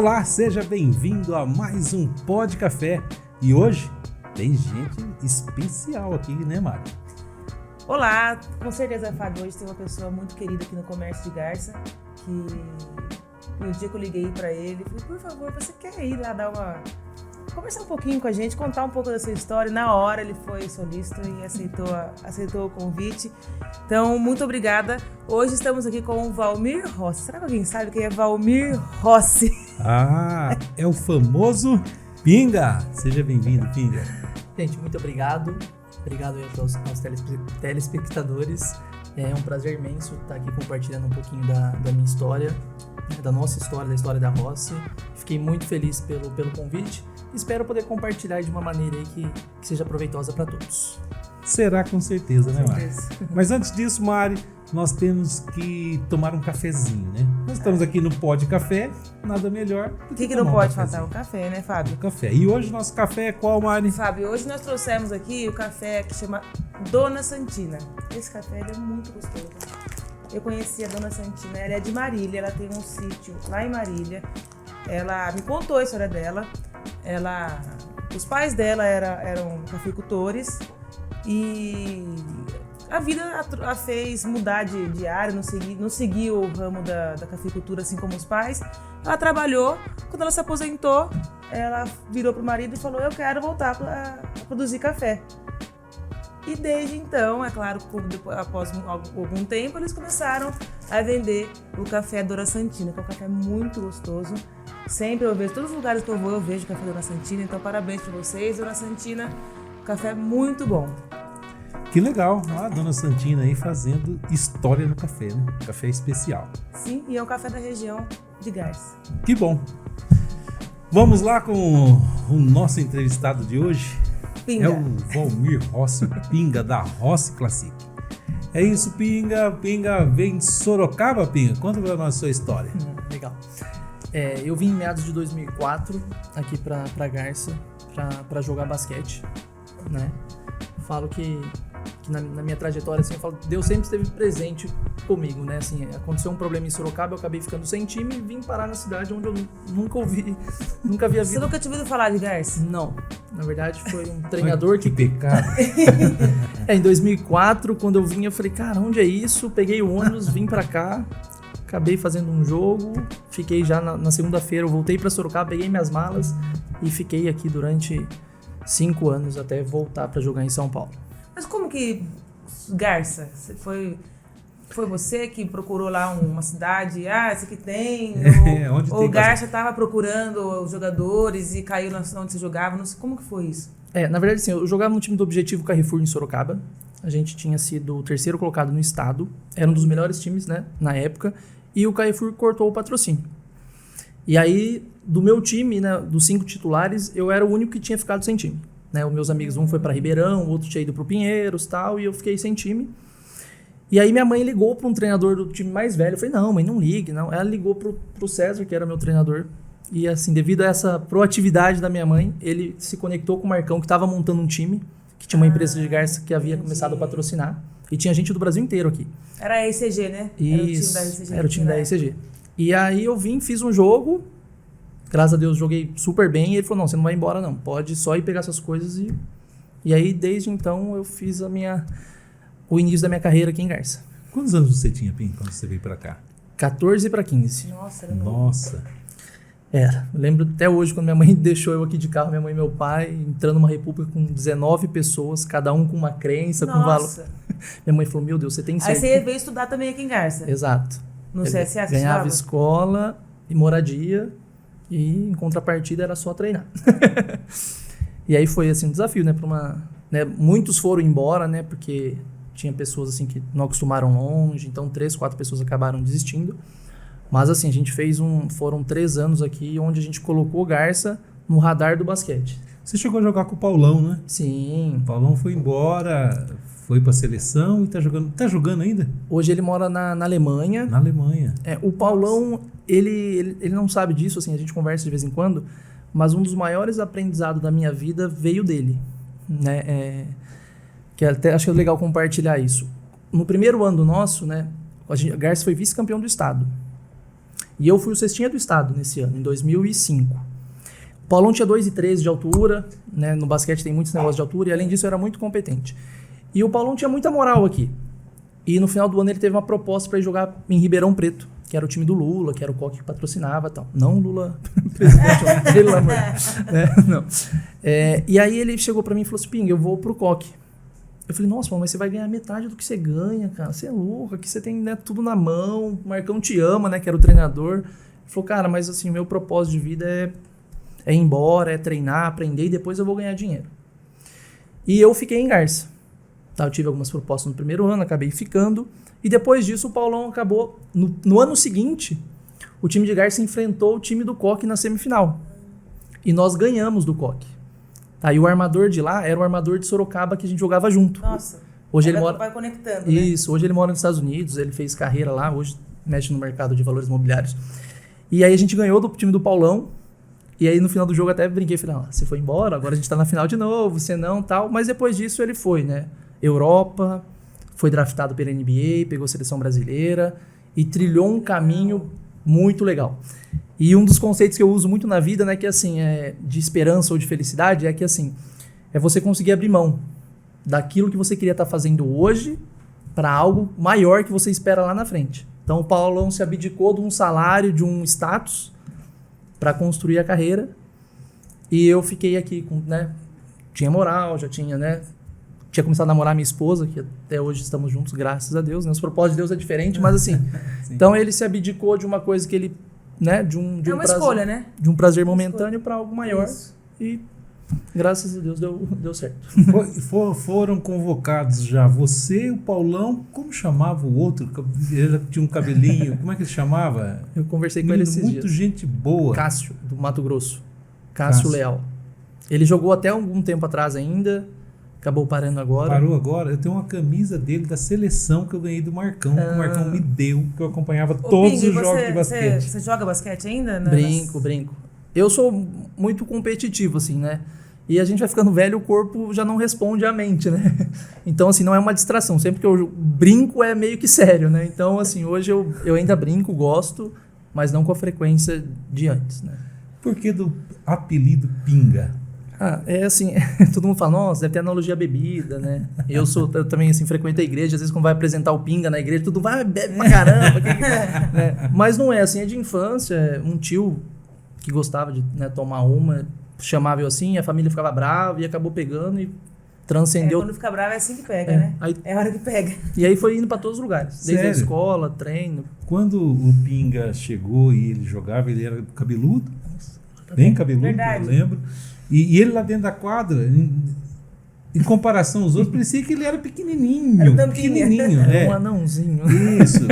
Olá, seja bem-vindo a mais um Pod Café. E hoje tem gente especial aqui, né, Mari? Olá, com certeza, Fábio, hoje tem uma pessoa muito querida aqui no Comércio de Garça, que no dia que eu liguei pra ele, falei, por favor, você quer ir lá conversar um pouquinho com a gente, contar um pouco da sua história? Na hora ele foi solícito e aceitou o convite. Então, muito obrigada. Hoje estamos aqui com o Valmir Rossi. Será que alguém sabe quem é Valmir Rossi? Ah, é o famoso Pinga. Seja bem-vindo, Pinga. Gente, muito obrigado. Obrigado aí aos telespectadores. É um prazer imenso estar aqui compartilhando um pouquinho da minha história, da nossa história, da história da Rossi. Fiquei muito feliz pelo convite. Espero poder compartilhar de uma maneira aí que seja proveitosa para todos. Será com certeza, né, Mari? Mas antes disso, Mari, nós temos que tomar um cafezinho, né? Nós estamos aqui no Pod Café, nada melhor do que tomar não um pode cafezinho. faltar? O café, né, Fábio? O café. E hoje nosso café é qual, Mari? Fábio, hoje nós trouxemos aqui o café que chama Dona Santina. Esse café ele é muito gostoso. Eu conheci a Dona Santina, ela é de Marília, ela tem um sítio lá em Marília. Ela me contou a história dela. Os pais dela eram cafeicultores e a vida a fez mudar de área, não seguiu o ramo da cafeicultura assim como os pais. Ela trabalhou, quando ela se aposentou, ela virou pro marido e falou, eu quero voltar a produzir café. E desde então, é claro, após algum tempo, eles começaram a vender o café Dona Santina, que é um café muito gostoso. Sempre eu vejo, todos os lugares que eu vou, eu vejo café Dona Santina, então parabéns para vocês, Dona Santina, café muito bom. Que legal, a Dona Santina aí fazendo história no café, né? Café especial. Sim, e é um café da região de Garça. Que bom. Vamos lá com o nosso entrevistado de hoje. Pinga. É o Valmir Rossi, Pinga da Rossi Classic. É isso, Pinga. Pinga vem de Sorocaba, Pinga. Conta pra nós a sua história. Legal. Eu vim em meados de 2004 aqui pra Garça pra jogar basquete, né? Falo que na minha trajetória, assim, eu falo, Deus sempre esteve presente comigo, né? Assim, aconteceu um problema em Sorocaba, eu acabei ficando sem time e vim parar na cidade onde eu nunca havia Você visto. nunca tinha ouvido falar de Garça? Não, na verdade foi um treinador Ai, que pecado. Em 2004, quando eu vim, eu falei, cara, onde é isso? Peguei o ônibus, vim pra cá, acabei fazendo um jogo, fiquei já na segunda-feira, eu voltei pra Sorocaba, peguei minhas malas e fiquei aqui durante 5 anos até voltar pra jogar em São Paulo. Mas como que Garça? Foi você que procurou lá uma cidade? Esse aqui tem? Onde Ou tem o Garça estava procurando os jogadores e caiu onde você jogava? Não sei, como que foi isso? Na verdade, sim, eu jogava no time do Objetivo Carrefour em Sorocaba. A gente tinha sido o terceiro colocado no estado. Era um dos melhores times, né, na época. E o Carrefour cortou o patrocínio. E aí, do meu time, né, dos 5 titulares, eu era o único que tinha ficado sem time. Né, os meus amigos, um foi para Ribeirão, o outro tinha ido para o Pinheiros e tal, e eu fiquei sem time. E aí minha mãe ligou para um treinador do time mais velho. Eu falei, não, mãe, não ligue, não. Ela ligou pro César, que era meu treinador. E assim, devido a essa proatividade da minha mãe, ele se conectou com o Marcão, que estava montando um time, que tinha uma empresa de Garça que havia começado a patrocinar. E tinha gente do Brasil inteiro aqui. Era a ECG, né? Isso, era o time da ECG. E aí eu vim, fiz um jogo, graças a Deus joguei super bem, e ele falou, não, você não vai embora não, pode só ir pegar suas coisas. E aí desde então eu fiz o início da minha carreira aqui em Garça. Quantos anos você tinha, Pinga, quando você veio pra cá? 14 para 15. Nossa, era novo. Nossa. Eu lembro até hoje, quando minha mãe deixou eu aqui de carro, minha mãe e meu pai, entrando numa república com 19 pessoas, cada um com uma crença, com valor. Minha mãe falou, meu Deus, você tem certeza? Aí você veio estudar também aqui em Garça? Exato. No CSA você ganhava estudava? escola e moradia, e em contrapartida era só treinar. E aí foi assim um desafio, né, muitos foram embora, né, porque tinha pessoas assim que não acostumaram longe, então 3, 4 pessoas acabaram desistindo. Mas assim, a gente foram 3 anos aqui onde a gente colocou Garça no radar do basquete. Você chegou a jogar com o Paulão, né? Sim. O Paulão foi embora, foi pra seleção e tá jogando ainda? Hoje ele mora na Alemanha. Na Alemanha. O Paulão, ele não sabe disso, assim, a gente conversa de vez em quando, mas um dos maiores aprendizados da minha vida veio dele, né? Que até acho que é legal compartilhar isso. No primeiro ano nosso, né, a Garça foi vice-campeão do estado. E eu fui o cestinha do estado nesse ano, em 2005. O Paulão tinha 2,13 de altura, né? No basquete tem muitos negócios de altura, e além disso eu era muito competente. E o Paulão tinha muita moral aqui. E no final do ano ele teve uma proposta para ir jogar em Ribeirão Preto, que era o time do Lula, que era o Coque que patrocinava e tal. Não o Lula presidente, pelo amor. Não. E aí ele chegou para mim e falou assim, Pinga, eu vou pro Coque. Eu falei, nossa, mas você vai ganhar metade do que você ganha, cara. Você é louco, aqui você tem, né, tudo na mão, o Marcão te ama, né, que era o treinador. Ele falou, cara, mas assim, meu propósito de vida é ir embora, é treinar, aprender e depois eu vou ganhar dinheiro. E eu fiquei em Garça. Tá, eu tive algumas propostas no primeiro ano, acabei ficando. E depois disso o Paulão acabou... No ano seguinte, o time de Garça enfrentou o time do Coque na semifinal. E nós ganhamos do Coque. Tá, e o armador de lá era o armador de Sorocaba que a gente jogava junto. Nossa. Hoje ele mora... vai conectando, Isso, hoje ele mora nos Estados Unidos, ele fez carreira lá, hoje mexe no mercado de valores imobiliários. E aí a gente ganhou do time do Paulão. E aí no final do jogo até brinquei, falei, você foi embora, agora a gente tá na final de novo, você não, tal. Mas depois disso ele foi, né? Europa, foi draftado pela NBA, pegou a seleção brasileira e trilhou um caminho muito legal. E um dos conceitos que eu uso muito na vida, né, que assim, de esperança ou de felicidade, é que assim, é você conseguir abrir mão daquilo que você queria estar fazendo hoje para algo maior que você espera lá na frente. Então o Paulão se abdicou de um salário, de um status para construir a carreira e eu fiquei aqui, né, tinha moral, já tinha, né, tinha começado a namorar minha esposa, que até hoje estamos juntos, graças a Deus, né, os propósitos de Deus é diferente, mas assim, então ele se abdicou de uma coisa que ele, né, de um uma prazer, escolha, né? de um prazer momentâneo para algo maior. Isso. E graças a Deus deu certo. Foram convocados já você e o Paulão, como chamava o outro? Ele tinha um cabelinho, como é que ele chamava? Eu conversei com ele esses muito dias. Gente boa. Cássio, do Mato Grosso. Cássio Leal. Ele jogou até algum tempo atrás ainda, acabou parando agora. Parou agora? Eu tenho uma camisa dele da seleção que eu ganhei do Marcão, que o Marcão me deu, que eu acompanhava todos os jogos de basquete. Você joga basquete ainda? Brinco. Eu sou muito competitivo, assim, né? E a gente vai ficando velho, o corpo já não responde à mente, né? Então, assim, não é uma distração. Sempre que eu brinco é meio que sério, né? Então, assim, hoje eu ainda brinco, gosto, mas não com a frequência de antes, né? Por que do apelido Pinga? É assim, todo mundo fala, nossa, deve ter analogia à bebida, né? Eu também, assim, frequento a igreja, às vezes quando vai apresentar o Pinga na igreja, tudo vai, bebe pra caramba. Né? Mas não é assim, é de infância, um tio que gostava de, né, tomar uma, chamava eu assim, a família ficava brava e acabou pegando e transcendeu. Quando fica bravo é assim que pega, né? É a hora que pega. E aí foi indo pra todos os lugares, desde Sério? a escola, treino. Quando o Pinga chegou e ele jogava, ele era cabeludo, bem cabeludo, Verdade. eu lembro. E ele lá dentro da quadra, em comparação aos outros, parecia que ele era pequenininho. Era tampinha. Era um anãozinho. Isso.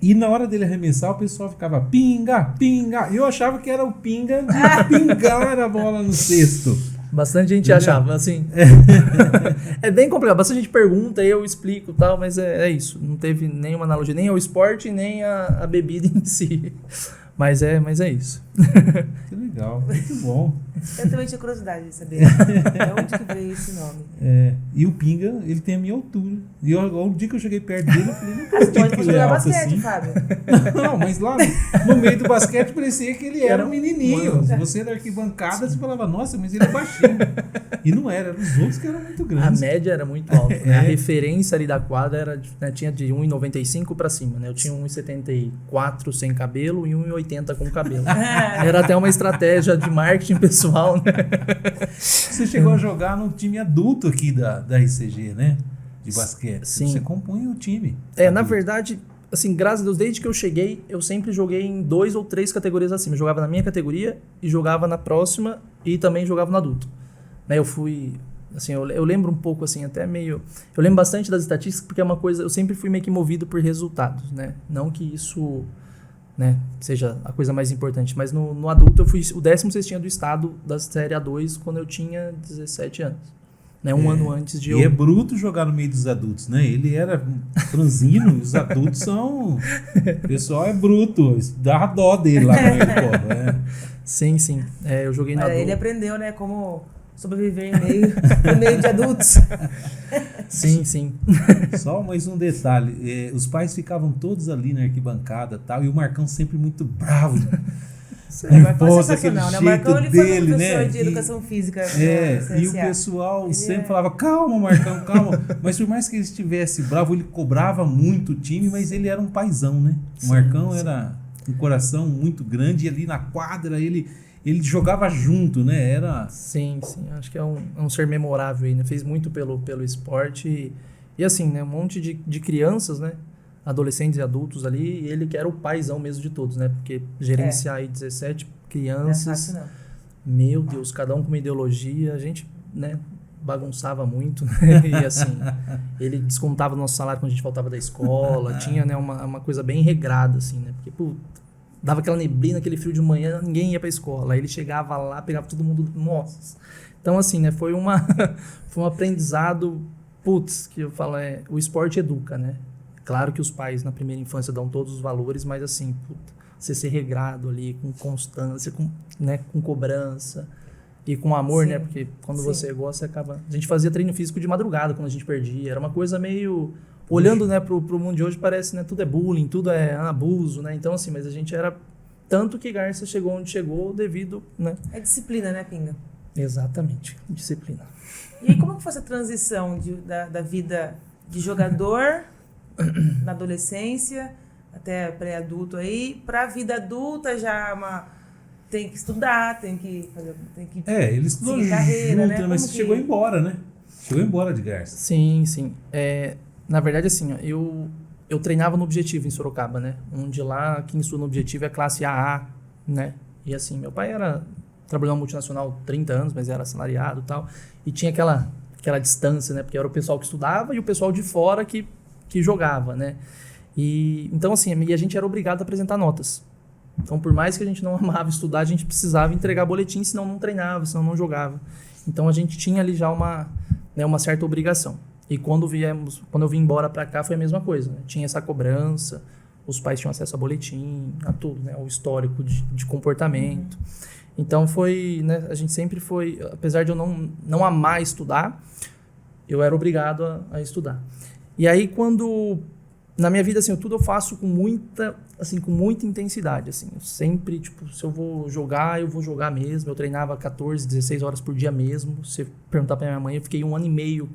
E na hora dele arremessar, o pessoal ficava pinga, pinga. E eu achava que era o Pinga de pingar a bola no cesto. Bastante gente achava, assim. É bem complicado. Bastante gente pergunta, eu explico e tal, mas é isso. Não teve nenhuma analogia, nem ao esporte, nem a bebida em si. Mas é isso. Que legal, muito bom. Eu também tinha curiosidade de saber de onde que veio esse nome. E o Pinga, ele tem a minha altura. E o dia que eu cheguei perto dele, eu falei, não Você acredito que pode ele é jogar alto basquete, assim. Fábio. Não, mas lá no meio do basquete parecia que ele era um menininho. Mano. Você da arquibancada, você falava, nossa, mas ele é baixinho. E não era, eram os outros que eram muito A grandes. média era muito alta, né? A referência ali da quadra era, né, tinha de 1,95 pra cima, né? Eu tinha 1,74 sem cabelo e 1,80 com cabelo. Era até uma estratégia de marketing pessoal, né? Você chegou a jogar no time adulto aqui da RCG, né? De basquete. Sim. Você compunha o time. Na verdade, assim, graças a Deus, desde que eu cheguei, eu sempre joguei em 2 ou 3 categorias acima. Eu jogava na minha categoria e jogava na próxima e também jogava no adulto. Né, eu fui... Assim, eu lembro um pouco, assim, até meio... Eu lembro bastante das estatísticas porque é uma coisa... Eu sempre fui meio que movido por resultados, né? Não que isso... Né, seja a coisa mais importante, mas no adulto eu fui o 16º do estado da Série A2 quando eu tinha 17 anos, né, um ano antes de eu... E é bruto jogar no meio dos adultos, né? Ele era franzino, os adultos são... O pessoal é bruto, dá dó dele lá no meio do povo, né? Sim, eu joguei na adulto. Ele aprendeu, né, como sobreviver no meio de adultos. Sim. Só mais um detalhe, os pais ficavam todos ali na arquibancada e tal, e o Marcão sempre muito bravo. O Marcão é Pô, sensacional, né? O jeito Marcão ele foi dele, professor né? de educação física. E o pessoal sempre falava, calma, Marcão, calma. Mas por mais que ele estivesse bravo, ele cobrava muito o time, mas ele era um paizão, né? O Marcão era um coração muito grande, e ali na quadra ele jogava junto, né? Era... Sim. Acho que é um ser memorável aí, né? Fez muito pelo esporte. E assim, né? Um monte de crianças, né? Adolescentes e adultos ali, e ele que era o paizão mesmo de todos, né? Porque gerenciar aí 17 crianças... Não é fácil, não. Meu Deus, cada um com uma ideologia. A gente, né? Bagunçava muito, né? E assim, ele descontava o nosso salário quando a gente faltava da escola. Tinha, né? Uma coisa bem regrada, assim, né? Porque, puta, dava aquela neblina, aquele frio de manhã, ninguém ia pra escola. Aí ele chegava lá, pegava todo mundo... Nossa! Então, assim, né? Foi um aprendizado... Putz, que eu falo, o esporte educa, né? Claro que os pais na primeira infância dão todos os valores, mas assim, puta, você ser regrado ali, com constância, com cobrança e com amor, né? Porque quando você gosta, você acaba... A gente fazia treino físico de madrugada quando a gente perdia. Era uma coisa meio... Olhando, né, pro mundo de hoje, parece, né? Tudo é bullying, tudo é abuso, né? Então, assim, mas a gente era... Tanto que Garça chegou onde chegou devido, né? É disciplina, né, Pinga? Exatamente, disciplina. E como que foi essa transição da vida de jogador na adolescência, até pré-adulto aí, para a vida adulta já tem que estudar, tem que ele estudou junto, carreira, né? Mas chegou embora, né? Chegou embora de Garça. Sim. Na verdade, assim, ó, eu treinava no Objetivo em Sorocaba, né? Onde lá, quem estuda no Objetivo é classe AA, né? E assim, meu pai trabalhou na multinacional 30 anos, mas era assalariado e tal. E tinha aquela distância, né? Porque era o pessoal que estudava e o pessoal de fora que jogava, né? E então, assim, a gente era obrigado a apresentar notas. Então, por mais que a gente não amava estudar, a gente precisava entregar boletim, senão não treinava, senão não jogava. Então, a gente tinha ali já uma certa obrigação. E quando eu vim embora para cá, foi a mesma coisa, né? Tinha essa cobrança, os pais tinham acesso a boletim, a tudo, né? O histórico de comportamento. Então, né? A gente sempre foi, apesar de eu não amar estudar, eu era obrigado a estudar. E aí, na minha vida, assim, tudo eu faço com muita intensidade, assim. Eu sempre, se eu vou jogar mesmo. Eu treinava 14, 16 horas por dia mesmo. Se perguntar pra minha mãe, eu fiquei 1 ano e meio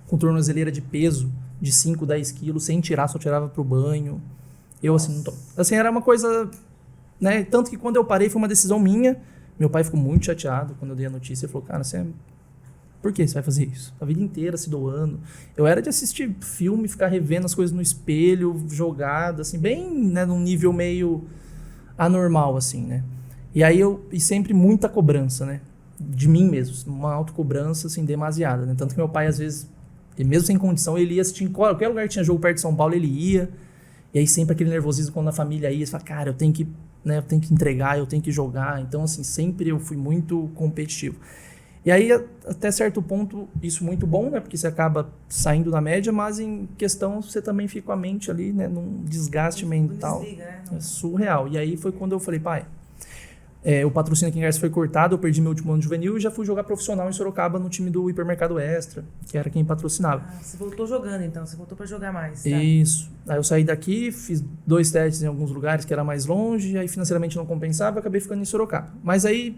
com tornozeleira de peso de 5, 10 quilos, sem tirar, só tirava pro banho. Eu, assim, era uma coisa, né? Tanto que quando eu parei, foi uma decisão minha. Meu pai ficou muito chateado quando eu dei a notícia. Ele falou, cara, por que você vai fazer isso? A vida inteira se doando. Eu era de assistir filme, ficar revendo as coisas no espelho, jogado, assim, bem, né, num nível meio anormal, assim, né? E aí e sempre muita cobrança, né? De mim mesmo, uma autocobrança, assim, demasiada, né? Tanto que meu pai, às vezes, mesmo sem condição, ele ia assistir em qualquer lugar que tinha jogo perto de São Paulo, ele ia. E aí sempre aquele nervosismo quando a família ia, você fala, cara, eu tenho que entregar, eu tenho que jogar. Então, assim, sempre eu fui muito competitivo. E aí, até certo ponto, isso muito bom, né? Porque você acaba saindo da média, mas em questão você também fica com a mente ali, né? Num desgaste mental. Desliga, né? É surreal. E aí foi quando eu falei, pai, o patrocínio aqui em Garça foi cortado, eu perdi meu último ano de juvenil e já fui jogar profissional em Sorocaba no time do Hipermercado Extra, que era quem patrocinava. Você voltou jogando, então. Você voltou pra jogar mais, tá? Isso. Aí eu saí daqui, fiz 2 testes em alguns lugares que era mais longe, aí financeiramente não compensava, eu acabei ficando em Sorocaba. Mas aí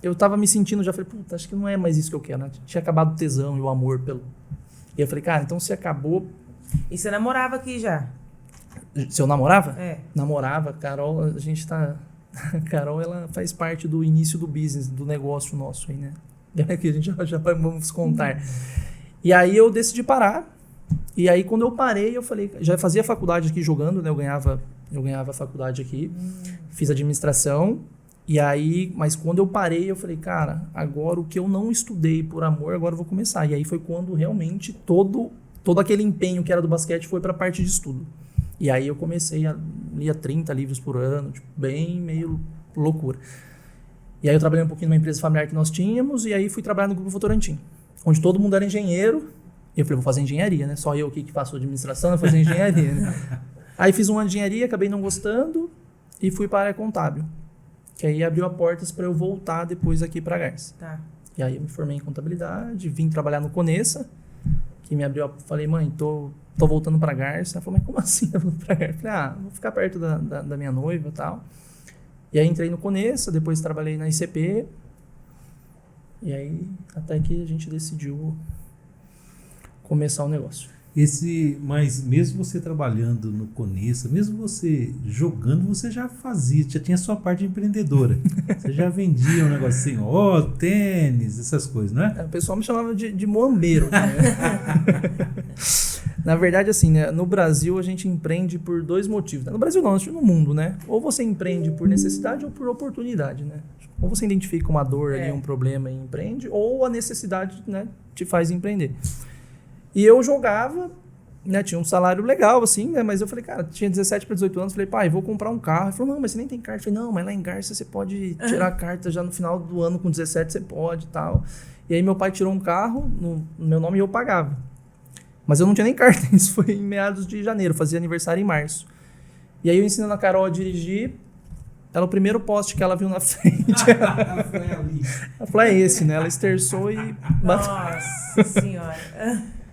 eu tava me sentindo, já falei, puta, acho que não é mais isso que eu quero, né? Tinha acabado o tesão e o amor pelo... E eu falei, cara, então se acabou... E você namorava aqui já? Se eu namorava? É. Namorava, Carol, a gente tá... Carol, ela faz parte do início do business, do negócio nosso aí, né? Que a gente já vamos contar. E aí eu decidi parar. E aí quando eu parei, eu falei... Já fazia faculdade aqui jogando, né? Eu ganhava faculdade aqui. Fiz administração. E aí, mas quando eu parei, eu falei, cara, agora o que eu não estudei por amor, agora eu vou começar. E aí foi quando realmente todo aquele empenho que era do basquete foi pra parte de estudo. E aí eu comecei lia 30 livros por ano, tipo, bem meio loucura. E aí eu trabalhei um pouquinho numa empresa familiar que nós tínhamos, e aí fui trabalhar no Grupo Votorantim, onde todo mundo era engenheiro. E eu falei, vou fazer engenharia, né? Só eu aqui que faço administração, eu vou fazer engenharia, né? Aí fiz um ano de engenharia, acabei não gostando, e fui para a área contábil. Que aí abriu as portas para eu voltar depois aqui para Garça. Tá. E aí eu me formei em contabilidade, vim trabalhar no Conessa, que me abriu, falei, mãe, tô voltando pra Garça. Ela falou, mas como assim tá voltando pra Garça? Eu falei, vou ficar perto da minha noiva e tal. E aí entrei no Conessa, depois trabalhei na ICP, e aí até que a gente decidiu começar o negócio. Mas mesmo você trabalhando no Conessa, mesmo você jogando, você já tinha sua parte empreendedora. Você já vendia um negocinho, tênis, essas coisas, né? O pessoal me chamava de moambeiro. Né? Na verdade, assim, né, no Brasil a gente empreende por 2 motivos. Né? No Brasil não, no mundo, né? Ou você empreende por necessidade ou por oportunidade, né? Ou você identifica uma dor ali, um problema e empreende, ou a necessidade, né, te faz empreender. E eu jogava, né, tinha um salário legal, assim, né, mas eu falei, cara, tinha 17 para 18 anos, falei, pai, vou comprar um carro. Ele falou, não, mas você nem tem carta. Eu falei, não, mas lá em Garça você pode tirar a carta já no final do ano, com 17 você pode e tal. E aí meu pai tirou um carro no meu nome e eu pagava. Mas eu não tinha nem carta, isso foi em meados de janeiro, fazia aniversário em março. E aí eu ensinando a Carol a dirigir, ela, o primeiro poste que ela viu na frente. Ela falou, é esse, né? Ela esterçou e... Nossa senhora.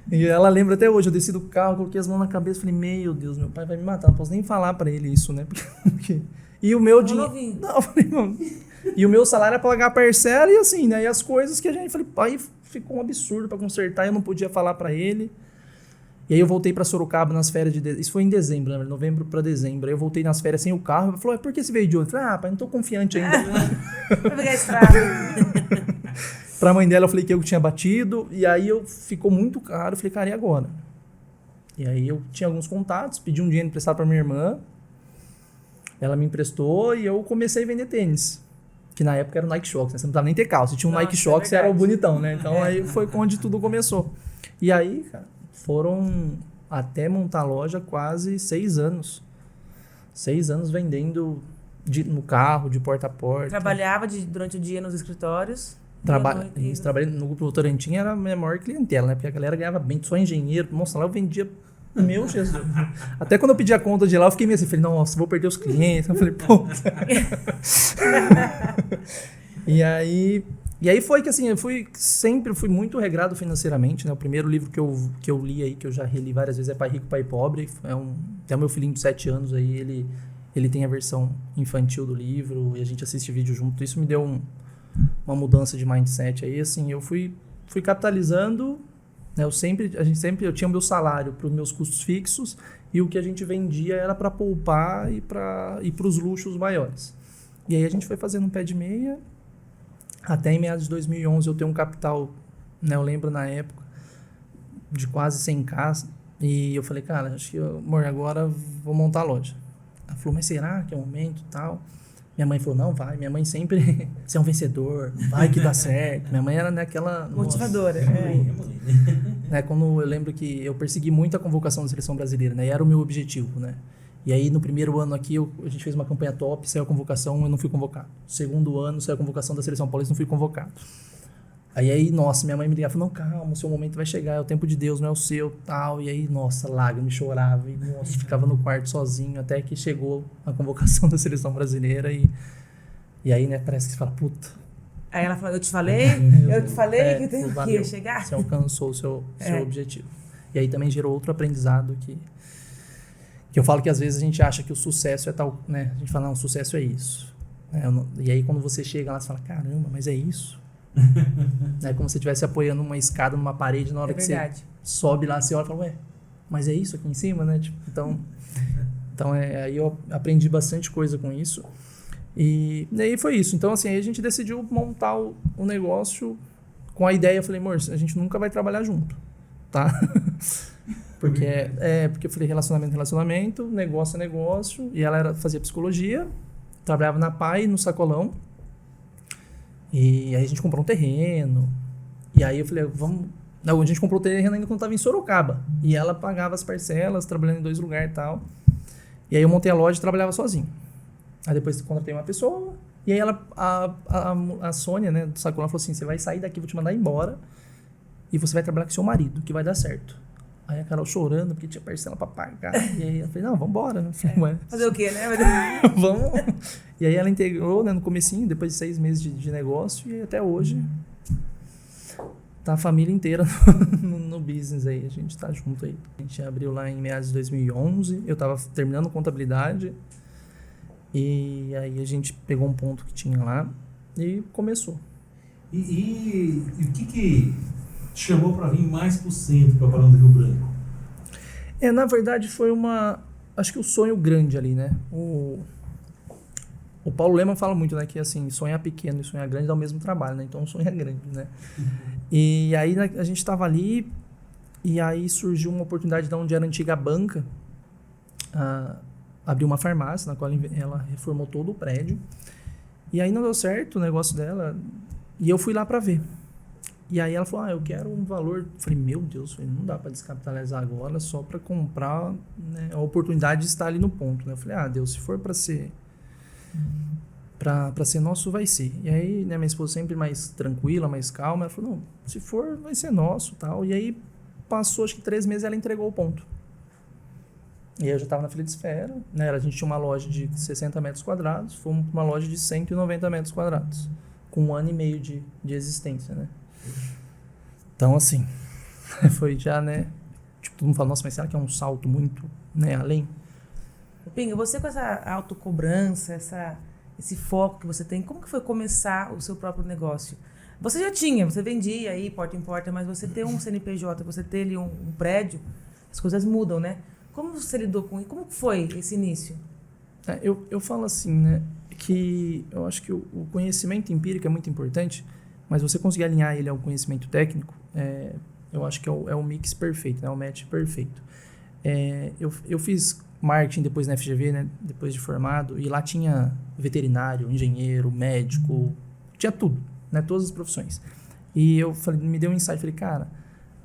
E ela lembra até hoje, eu desci do carro, coloquei as mãos na cabeça, falei, meu Deus, meu pai vai me matar, não posso nem falar pra ele isso, né? Porque... E o meu dinheiro... Não, eu falei, não. E o meu salário é pra pagar a parcela e assim, né? E as coisas que a gente... Falei, pai, ficou um absurdo pra consertar, eu não podia falar pra ele. E aí eu voltei pra Sorocaba nas férias de... Isso foi em dezembro, né? Novembro pra dezembro. Aí eu voltei nas férias sem o carro. Ele falou, por que você veio de ônibus? Eu falei, pai, não tô confiante ainda. Vou pegar a estrada. Pra mãe dela eu falei que eu tinha batido. E aí ficou muito caro. Eu falei, cara, e agora? E aí eu tinha alguns contatos, pedi um dinheiro emprestado pra minha irmã. Ela me emprestou e eu comecei a vender tênis. Que na época era o Nike Shox, né? Você não precisava nem ter calça. Se tinha um Nike Shox, você era o bonitão, né? Então aí foi onde tudo começou. E aí, cara, foram até montar a loja quase 6 anos. 6 anos vendendo no carro, de porta a porta. Trabalhava durante o dia nos escritórios. Trabalhei no Grupo Votorantim, era a minha maior clientela, né? Porque a galera ganhava bem, só engenheiro. Nossa, lá eu vendia... Meu Jesus. Até quando eu pedi a conta de lá, eu fiquei meio assim. Falei, nossa, vou perder os clientes. Eu falei, pô... E aí foi que assim, sempre fui muito regrado financeiramente, né? O primeiro livro que eu li aí, que eu já reli várias vezes, é Pai Rico, Pai Pobre. Até o meu filhinho de 7 anos aí, ele tem a versão infantil do livro e a gente assiste vídeo junto. Isso me deu uma mudança de mindset aí, assim, eu fui capitalizando, né? Eu tinha o meu salário para os meus custos fixos e o que a gente vendia era para poupar e para ir para os luxos maiores. E aí a gente foi fazendo um pé de meia. Até em meados de 2011 eu tenho um capital, né, eu lembro na época, de quase 100k. E eu falei, cara, acho que, amor, agora vou montar a loja. Ela falou, mas será que é o momento e tal? Minha mãe falou, não, vai. Minha mãe sempre, você é um vencedor, vai que dá certo. Minha mãe era naquela... Motivadora. Né, quando eu lembro que eu persegui muito a convocação da seleção brasileira, né, e era o meu objetivo, né. E aí, no primeiro ano aqui, a gente fez uma campanha top, saiu a convocação, eu não fui convocado. Segundo ano, saiu a convocação da Seleção Paulista, não fui convocado. Aí, nossa, minha mãe me ligava, falou, não, calma, o seu momento vai chegar, é o tempo de Deus, não é o seu, tal. E aí, nossa, lágrimas, chorava, e nossa, ficava no quarto sozinho, até que chegou a convocação da Seleção Brasileira, e aí, né, parece que você fala, puta. Aí ela falou, eu te falei que tem que chegar. Você alcançou o seu objetivo. E aí também gerou outro aprendizado que eu falo que às vezes a gente acha que o sucesso é tal, né? A gente fala, não, o sucesso é isso. E aí quando você chega lá, você fala, caramba, mas é isso? É como se você estivesse apoiando uma escada numa parede, na hora que você sobe lá, você olha e fala, ué, mas é isso aqui em cima, né? Tipo, então aí eu aprendi bastante coisa com isso. E aí foi isso. Então, assim, aí a gente decidiu montar o negócio com a ideia, eu falei, amor, a gente nunca vai trabalhar junto, tá? Porque eu falei relacionamento, negócio é negócio. E ela fazia psicologia, trabalhava na PAI, no Sacolão. E aí a gente comprou um terreno. E aí eu falei, vamos... Não, a gente comprou o terreno ainda quando estava em Sorocaba. E ela pagava as parcelas, trabalhando em 2 lugares e tal. E aí eu montei a loja e trabalhava sozinho. Aí depois contratei uma pessoa. E aí a Sônia, né, do Sacolão, falou assim, você vai sair daqui, vou te mandar embora. E você vai trabalhar com seu marido, que vai dar certo. Aí a Carol chorando, porque tinha parcela pra pagar. E aí eu falei, não, vambora. Né? Fazer o quê, né? Vamos. E aí ela integrou, né, no comecinho, depois de 6 meses de negócio. E até hoje Tá a família inteira no business aí, a gente tá junto aí. A gente abriu lá em meados de 2011, eu tava terminando contabilidade, e aí a gente pegou um ponto que tinha lá e começou. E o que te chamou para vir mais pro centro, para Barão do Rio Branco? Na verdade foi acho que o sonho grande ali, né? O Paulo Leman fala muito, né, que assim, sonhar pequeno e sonhar grande dá o mesmo trabalho, né? Então o sonho é grande, né? E aí a gente estava ali e aí surgiu uma oportunidade de onde era a antiga banca, abriu uma farmácia na qual ela reformou todo o prédio. E aí não deu certo o negócio dela e eu fui lá para ver. E aí ela falou, eu quero um valor. Eu falei, meu Deus, não dá para descapitalizar agora só para comprar, né, a oportunidade de estar ali no ponto, né? Eu falei, Deus, se for para ser para ser nosso, vai ser. E aí, né, minha esposa sempre mais tranquila, mais calma, ela falou, não, se for, vai ser nosso, tal. E aí passou, acho que 3 meses, ela entregou o ponto. E aí eu já estava na fila de espera, né? A gente tinha uma loja de 60 metros quadrados, fomos para uma loja de 190 metros quadrados, com 1 ano e meio de existência, né? Então, assim, foi já, né? Tipo, todo mundo fala, nossa, mas será que é um salto muito, né, além? Pinga, você com essa autocobrança, esse foco que você tem, como que foi começar o seu próprio negócio? Você já tinha, você vendia aí, porta em porta, mas você ter um CNPJ, você ter ali um prédio, as coisas mudam, né? Como você lidou com isso? Como foi esse início? Eu falo assim, né, que eu acho que o conhecimento empírico é muito importante, mas você conseguir alinhar ele ao conhecimento técnico, eu acho que é o mix perfeito, né, o match perfeito. Eu fiz marketing depois na FGV, né, depois de formado, e lá tinha veterinário, engenheiro, médico, tinha tudo, né, todas as profissões. E eu falei, me deu um insight, falei, cara,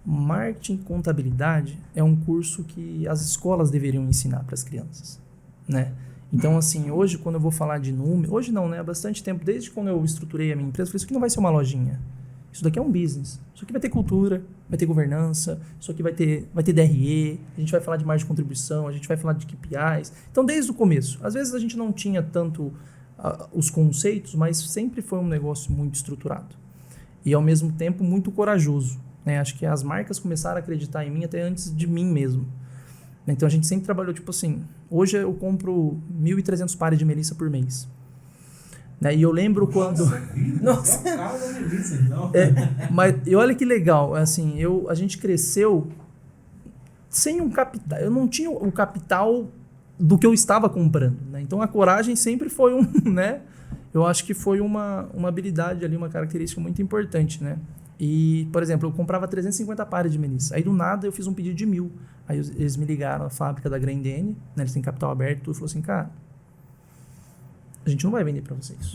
marketing e contabilidade é um curso que as escolas deveriam ensinar para as crianças, né? Então, assim, hoje, quando eu vou falar de número... Hoje não, né? Há bastante tempo, desde quando eu estruturei a minha empresa, eu falei, isso aqui não vai ser uma lojinha. Isso daqui é um business. Isso aqui vai ter cultura, vai ter governança, isso aqui vai ter DRE, a gente vai falar de margem de contribuição, a gente vai falar de KPIs. Então, desde o começo. Às vezes, a gente não tinha tanto os conceitos, mas sempre foi um negócio muito estruturado. E, ao mesmo tempo, muito corajoso. Né? Acho que as marcas começaram a acreditar em mim até antes de mim mesmo. Então, a gente sempre trabalhou, tipo assim, hoje eu compro 1.300 pares de melissa por mês. Né? E eu lembro quando... Nossa! Mas e olha que legal, assim, a gente cresceu sem um capital. Eu não tinha o capital do que eu estava comprando. Né? Então, a coragem sempre foi né? Eu acho que foi uma habilidade ali, uma característica muito importante, né? E, por exemplo, eu comprava 350 pares de melissa. Aí, do nada, eu fiz um pedido de 1.000. Aí, eles me ligaram na fábrica da Grendene, né? Eles têm capital aberto, tudo, e falou assim, cara, a gente não vai vender para vocês.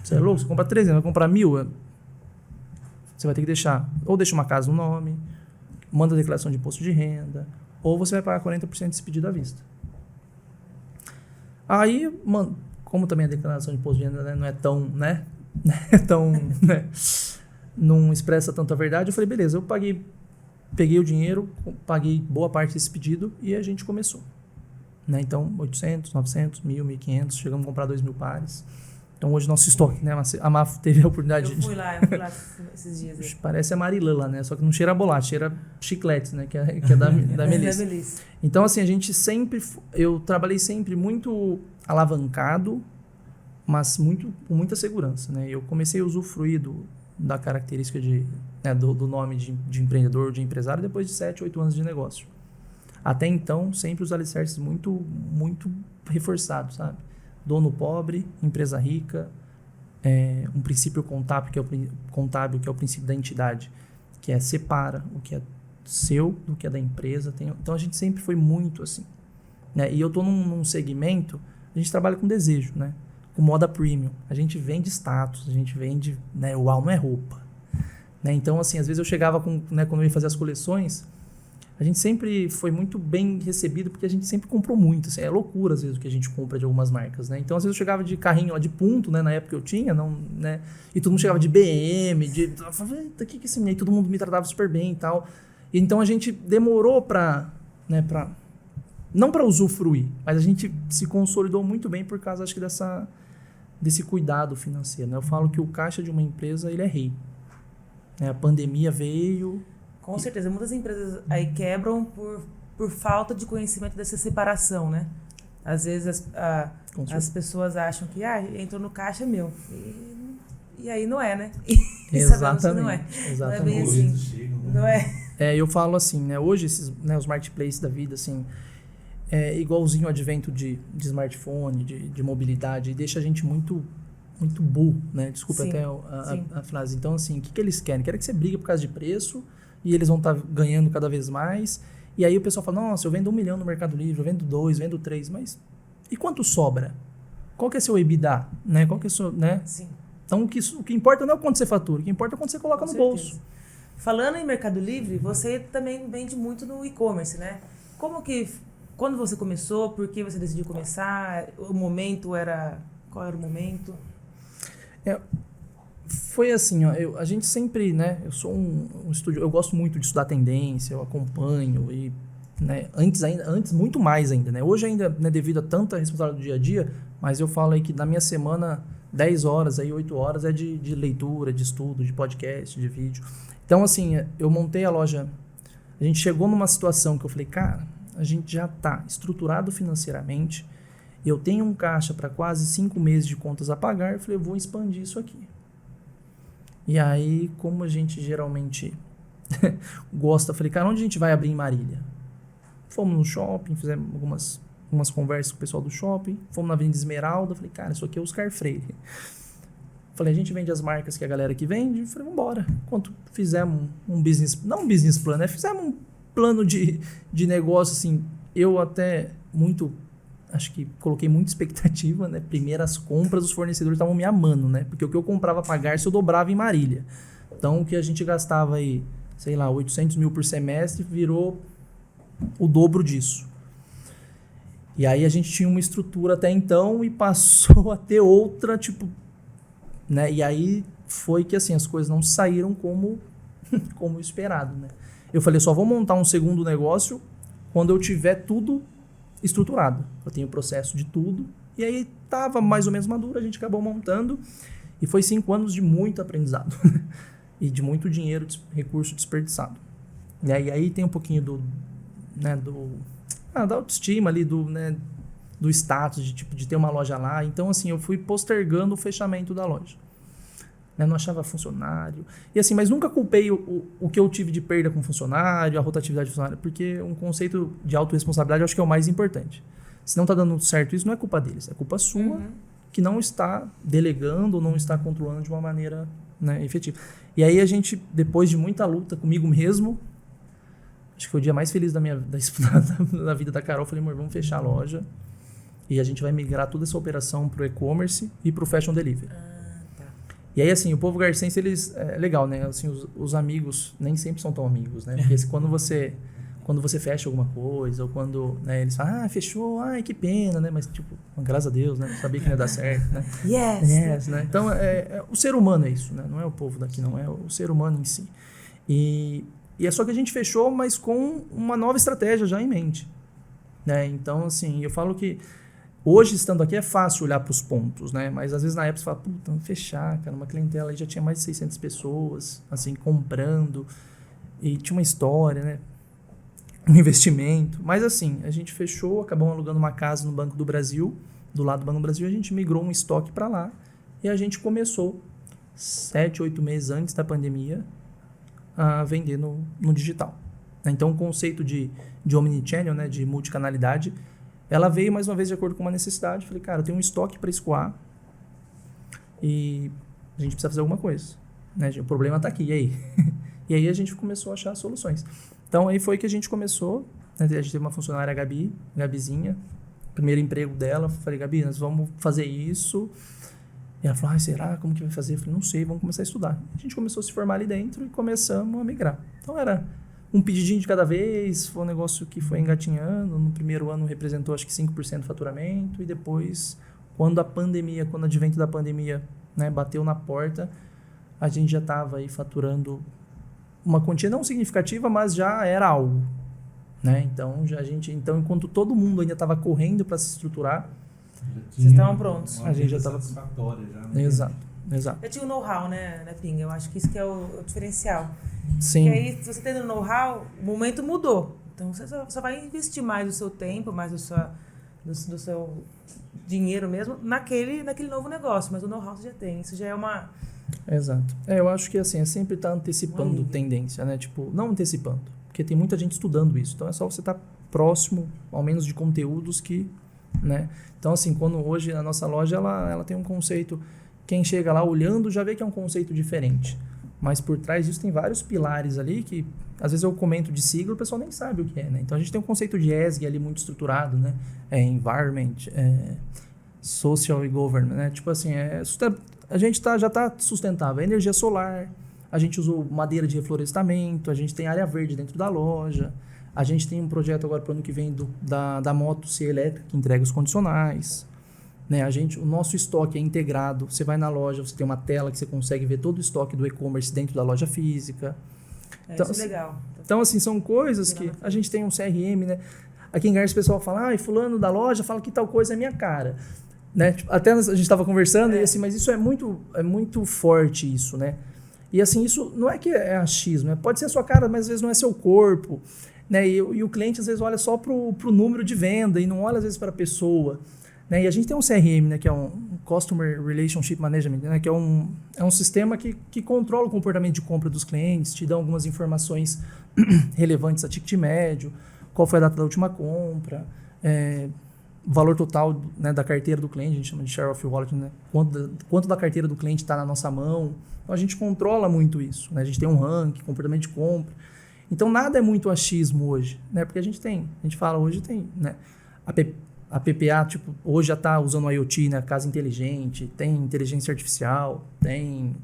Você é louco? Você compra 300, vai comprar 1.000? Você vai ter que deixar, ou deixa uma casa no nome, manda a declaração de imposto de renda, ou você vai pagar 40% desse pedido à vista. Aí, mano, como também a declaração de imposto de renda, né, não é tão, né? Né? Não expressa tanto a verdade, eu falei, beleza, eu peguei o dinheiro, paguei boa parte desse pedido e a gente começou. Né? Então, 800, 900, 1.000, 1.500, chegamos a comprar 2.000 pares. Então, hoje nosso estoque, né? A MAF teve a oportunidade eu fui lá esses dias. Aí. Parece a Marilã lá, né? Só que não cheira bolacha, cheira chiclete, né? Que é da Melissa. Então, assim, eu trabalhei sempre muito alavancado, mas com muita segurança, né? Eu comecei a usufruir da característica do nome de empreendedor, de empresário, depois de 7, 8 anos de negócio. Até então, sempre os alicerces muito, muito reforçados, sabe? Dono pobre, empresa rica, um princípio contábil, que é o princípio da entidade, que separa o que é seu do que é da empresa. Então, a gente sempre foi muito assim. Né? E eu estou num segmento, a gente trabalha com desejo, né? Com moda premium. A gente vende status, a gente vende, né, uau, não é roupa. Né? Então, assim, às vezes eu chegava né, quando eu ia fazer as coleções, a gente sempre foi muito bem recebido, porque a gente sempre comprou muito. Assim, é loucura, às vezes, o que a gente compra de algumas marcas. Né? Então, às vezes eu chegava de carrinho lá de ponto, né, na época que eu tinha, não, né, e todo mundo chegava de BM, eu falava, eita, que esse menino? E todo mundo me tratava super bem e tal. E então, a gente demorou não para usufruir, mas a gente se consolidou muito bem por causa, acho que, desse cuidado financeiro. Né? Eu falo que o caixa de uma empresa, ele é rei. né? A pandemia veio... Com certeza, muitas empresas aí quebram por falta de conhecimento dessa separação, né? Às vezes as pessoas acham que entrou no caixa, é meu. E aí não é, né? E sabemos que não é. Exatamente. Não é bem assim. Não é? Eu falo assim, né? Hoje os marketplaces da vida, assim, igualzinho o advento de smartphone, de mobilidade, deixa a gente muito burro, né? Desculpa até a frase. Então, assim, o que eles querem? Querem que você brigue por causa de preço e eles vão estar ganhando cada vez mais. E aí o pessoal fala, nossa, eu vendo 1 milhão no Mercado Livre, eu vendo 2, vendo 3, mas e quanto sobra? Qual que é seu EBITDA? Né? Qual que é seu, né? Sim. Então, o que importa não é o quanto você fatura, o que importa é o quanto você coloca no bolso. Falando em Mercado Livre, você também vende muito no e-commerce, né? Quando você começou, por que você decidiu começar? Qual era o momento? Foi assim, ó, a gente sempre, né? Eu sou um estúdio, eu gosto muito de estudar tendência, eu acompanho e, né, antes muito mais ainda, né? Hoje ainda, né, devido a tanta responsabilidade do dia a dia, mas eu falo aí que na minha semana 10 horas, aí 8 horas é de leitura, de estudo, de podcast, de vídeo. Então, assim, eu montei a loja, a gente chegou numa situação que eu falei, cara, a gente já está estruturado financeiramente, eu tenho um caixa para quase 5 meses de contas a pagar, eu falei, eu vou expandir isso aqui. E aí, como a gente geralmente gosta, eu falei, cara, onde a gente vai abrir em Marília? Fomos no shopping, fizemos algumas conversas com o pessoal do shopping, fomos na Avenida Esmeralda, falei, cara, isso aqui é Oscar Freire. Falei, a gente vende as marcas que a galera que vende, falei, vambora. Quando fizemos um business, não um business plan, né? Fizemos um plano de negócio, assim, eu até acho que coloquei muita expectativa, né? Primeiras compras, os fornecedores estavam me amando, né? Porque o que eu comprava para Garça, eu dobrava em Marília. Então, o que a gente gastava aí, sei lá, 800 mil por semestre, virou o dobro disso. E aí a gente tinha uma estrutura até então e passou a ter outra, tipo, né? E aí foi que, assim, as coisas não saíram como esperado, né? Eu falei, só vou montar um segundo negócio quando eu tiver tudo estruturado. Eu tenho o processo de tudo. E aí estava mais ou menos maduro, a gente acabou montando. E foi 5 anos de muito aprendizado. E de muito dinheiro, recurso desperdiçado. E aí tem um pouquinho da autoestima ali, do status, de ter uma loja lá. Então, assim, eu fui postergando o fechamento da loja. Não achava funcionário. E assim, mas nunca culpei o que eu tive de perda com funcionário, a rotatividade de funcionário, porque um conceito de autorresponsabilidade eu acho que é o mais importante. Se não está dando certo isso, não é culpa deles, é culpa sua que não está delegando ou não está controlando de uma maneira, né, efetiva. E aí a gente, depois de muita luta comigo mesmo, acho que foi o dia mais feliz da vida da Carol, eu falei, amor, vamos fechar a loja e a gente vai migrar toda essa operação para o e-commerce e para o fashion delivery. E aí, assim, o povo garcense, eles... É legal, né? Assim, os amigos nem sempre são tão amigos, né? Porque quando você fecha alguma coisa, ou quando, né, eles falam, fechou, que pena, né? Mas, tipo, graças a Deus, né? Sabia que não ia dar certo, né? Yes, né? Então, o ser humano é isso, né? Não é o povo daqui, não. É o ser humano em si. E é só que a gente fechou, mas com uma nova estratégia já em mente, né? Então, assim, eu falo que hoje, estando aqui, é fácil olhar para os pontos, né? Mas às vezes na época você fala, puta, vamos fechar, cara, uma clientela aí já tinha mais de 600 pessoas, assim, comprando, e tinha uma história, né? Um investimento. Mas assim, a gente fechou, acabamos alugando uma casa no Banco do Brasil, do lado do Banco do Brasil, a gente migrou um estoque para lá, e a gente começou, 7, 8 meses antes da pandemia, a vender no digital. Então, o conceito de omnichannel, né, de multicanalidade, ela veio, mais uma vez, de acordo com uma necessidade. Falei, cara, eu tenho um estoque para escoar e a gente precisa fazer alguma coisa, né? O problema está aqui, e aí? E aí a gente começou a achar soluções. Então, aí foi que a gente começou, né? A gente teve uma funcionária, a Gabizinha, primeiro emprego dela. Falei, Gabi, nós vamos fazer isso. E ela falou, será? Como que vai fazer? Eu falei, não sei, vamos começar a estudar. A gente começou a se formar ali dentro e começamos a migrar. Então, era um pedidinho de cada vez, foi um negócio que foi engatinhando. No primeiro ano representou acho que 5% do faturamento, e depois, quando o advento da pandemia, né, bateu na porta, a gente já estava aí faturando uma quantia não significativa, mas já era algo, né? Então, enquanto todo mundo ainda estava correndo para se estruturar, vocês estavam prontos. A gente já estava satisfatória já, né? Exato. Exato. Já tinha o know-how, né, Pinga? Eu acho que isso que é o diferencial. Sim. E aí, se você tem o know-how, o momento mudou. Então, você só vai investir mais do seu tempo, mais do seu dinheiro mesmo naquele novo negócio. Mas o know-how você já tem. Isso já é uma... Exato. Eu acho que assim, é sempre estar antecipando tendência, né? Tipo, não antecipando. Porque tem muita gente estudando isso. Então, é só você estar próximo, ao menos de conteúdos que... né? Então, assim, quando hoje a nossa loja, ela tem um conceito... Quem chega lá olhando já vê que é um conceito diferente. Mas por trás disso tem vários pilares ali que, às vezes eu comento de sigla, o pessoal nem sabe o que é, né? Então a gente tem um conceito de ESG ali muito estruturado, né? Environment, Social e Governance, né? Tipo assim, a gente já está sustentável. Energia solar, a gente usou madeira de reflorestamento, a gente tem área verde dentro da loja, a gente tem um projeto agora para o ano que vem da moto ser elétrica, que entrega os condicionais. Né, o nosso estoque é integrado. Você vai na loja, você tem uma tela que você consegue ver todo o estoque do e-commerce dentro da loja física. Então, isso é legal. Então, assim, são coisas que a gente tem um CRM, né? Aqui em Garça o pessoal fala, fulano da loja fala que tal coisa é minha cara. Né? Tipo, até a gente estava conversando e assim, mas isso é muito forte isso, né? E assim, isso não é que é achismo, né? Pode ser a sua cara, mas às vezes não é seu corpo. Né? E o cliente às vezes olha só pro número de venda e não olha às vezes para a pessoa. Né? E a gente tem um CRM, né, que é um Customer Relationship Management, né, que é um sistema que controla o comportamento de compra dos clientes, te dá algumas informações relevantes a ticket médio, qual foi a data da última compra, valor total, né, da carteira do cliente, a gente chama de share of wallet, né, quanto da carteira do cliente está na nossa mão. Então a gente controla muito isso, né, a gente tem um ranking, comportamento de compra. Então nada é muito achismo hoje, né, porque a gente fala hoje tem, né, a PPA, tipo, hoje já está usando o IoT, né? Casa inteligente, tem inteligência artificial, tem...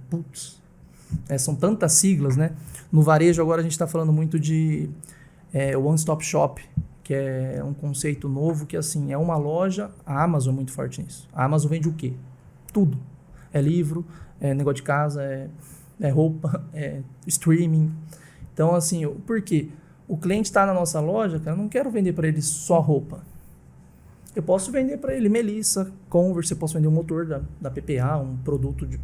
são tantas siglas, né? No varejo, agora a gente está falando muito de One Stop Shop, que é um conceito novo que, assim, é uma loja... A Amazon é muito forte nisso. A Amazon vende o quê? Tudo. É livro, é negócio de casa, é roupa, é streaming. Então, assim, por quê? O cliente está na nossa loja, cara, eu não quero vender para ele só roupa. Eu posso vender para ele Melissa, Converse, eu posso vender um motor da PPA, um produto de...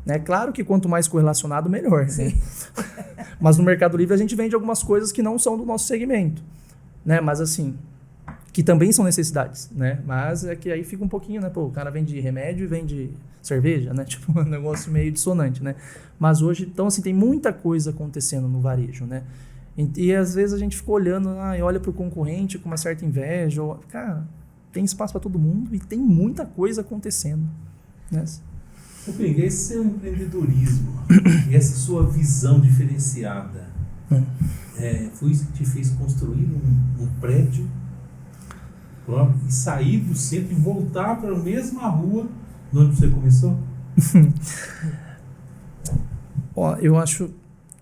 Né? Claro que quanto mais correlacionado, melhor. Né? Mas no Mercado Livre a gente vende algumas coisas que não são do nosso segmento. Né? Mas assim, que também são necessidades. Né? Mas é que aí fica um pouquinho, né? Pô, o cara vende remédio e vende cerveja, né? Tipo, um negócio meio dissonante, né? Mas hoje, então assim, tem muita coisa acontecendo no varejo, né? E às vezes a gente fica olhando, e olha para o concorrente com uma certa inveja. Cara, tem espaço para todo mundo e tem muita coisa acontecendo. Né? Esse seu empreendedorismo e essa sua visão diferenciada foi isso que te fez construir um prédio próprio e sair do centro e voltar para a mesma rua de onde você começou?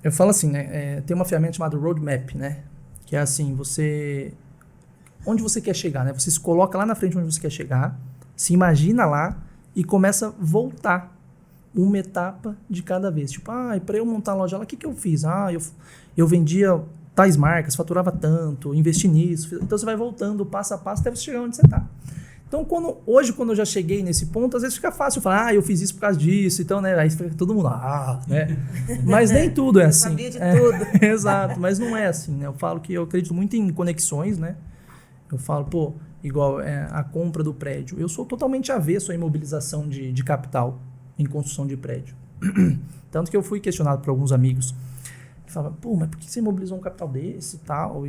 Eu falo assim, né? Tem uma ferramenta chamada Roadmap, né? Que é assim, onde você quer chegar, né? Você se coloca lá na frente onde você quer chegar, se imagina lá e começa a voltar uma etapa de cada vez. Tipo, para eu montar a loja lá, o que eu fiz? Eu vendia tais marcas, faturava tanto, investi nisso. Então você vai voltando passo a passo até você chegar onde você está. Então, quando eu já cheguei nesse ponto, às vezes fica fácil falar, eu fiz isso por causa disso, então, né? Aí fica todo mundo, né? Mas nem tudo é assim. Eu sabia de tudo. Exato, mas não é assim, né? Eu falo que eu acredito muito em conexões, né? Eu falo, igual a compra do prédio. Eu sou totalmente avesso à imobilização de capital em construção de prédio. Tanto que eu fui questionado por alguns amigos. Falavam, mas por que você imobilizou um capital desse e tal?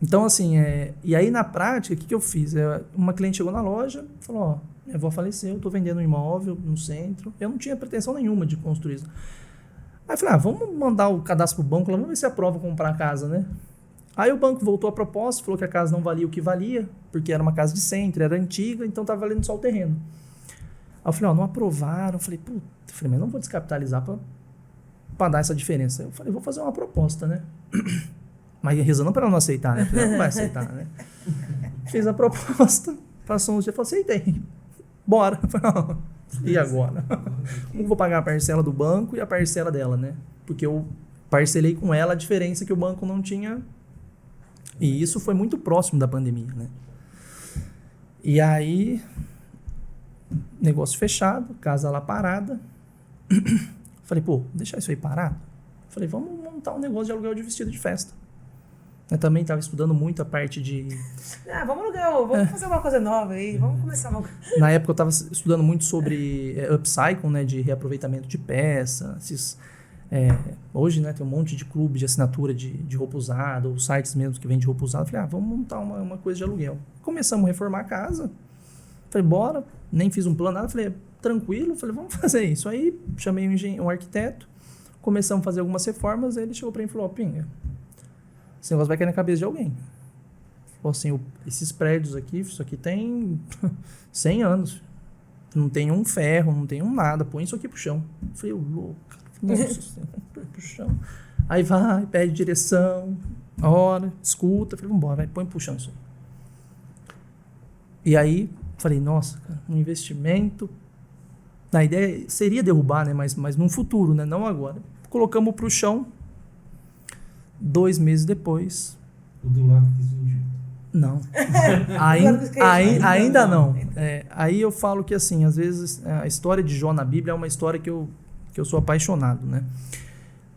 Então, assim, e aí na prática, o que eu fiz? Uma cliente chegou na loja e falou, minha avó faleceu, eu estou vendendo um imóvel no centro. Eu não tinha pretensão nenhuma de construir isso. Aí eu falei, vamos mandar o cadastro para o banco, vamos ver se aprova comprar a casa, né? Aí o banco voltou a proposta, falou que a casa não valia o que valia, porque era uma casa de centro, era antiga, então estava valendo só o terreno. Aí eu falei, não aprovaram. Eu falei, mas não vou descapitalizar para dar essa diferença. Eu falei, vou fazer uma proposta, né? Mas rezando para ela não aceitar, né? Eu falei, não vai aceitar, né? Fiz a proposta, passou uns dias, falei, aceitei. Bora. E agora? Como vou pagar a parcela do banco e a parcela dela, né? Porque eu parcelei com ela a diferença que o banco não tinha. E isso foi muito próximo da pandemia, né? E aí, negócio fechado, casa lá parada. Falei, pô, deixar isso aí parado? Falei, vamos montar um negócio de aluguel de vestido de festa. Eu também estava estudando muito a parte de... vamos alugar, vamos fazer uma coisa nova aí, vamos começar uma... Na época eu estava estudando muito sobre upcycle, né, de reaproveitamento de peça. Hoje, né, tem um monte de clube de assinatura de roupa usada, ou sites mesmo que vendem roupa usada. Falei, vamos montar uma coisa de aluguel. Começamos a reformar a casa. Falei, bora. Nem fiz um plano, nada. Falei, tranquilo. Falei, vamos fazer isso. Aí chamei um arquiteto, começamos a fazer algumas reformas. Aí ele chegou para mim e falou, Pinga, esse negócio vai cair na cabeça de alguém. Falou assim, esses prédios aqui, isso aqui tem 100 anos. Não tem um ferro, não tem um nada. Põe isso aqui pro chão. Falei, louco. Nossa, pro chão. Aí vai, pede direção, ora, escuta. Falei, vambora, vai, põe pro chão isso aí. E aí, falei, nossa, cara, um investimento. A ideia seria derrubar, né? Mas num futuro, né? Não agora. Colocamos pro chão. 2 meses depois. O do lado que surgiu. Não. Ainda não. Aí eu falo que, assim, às vezes, a história de Jó na Bíblia é uma história que eu sou apaixonado, né?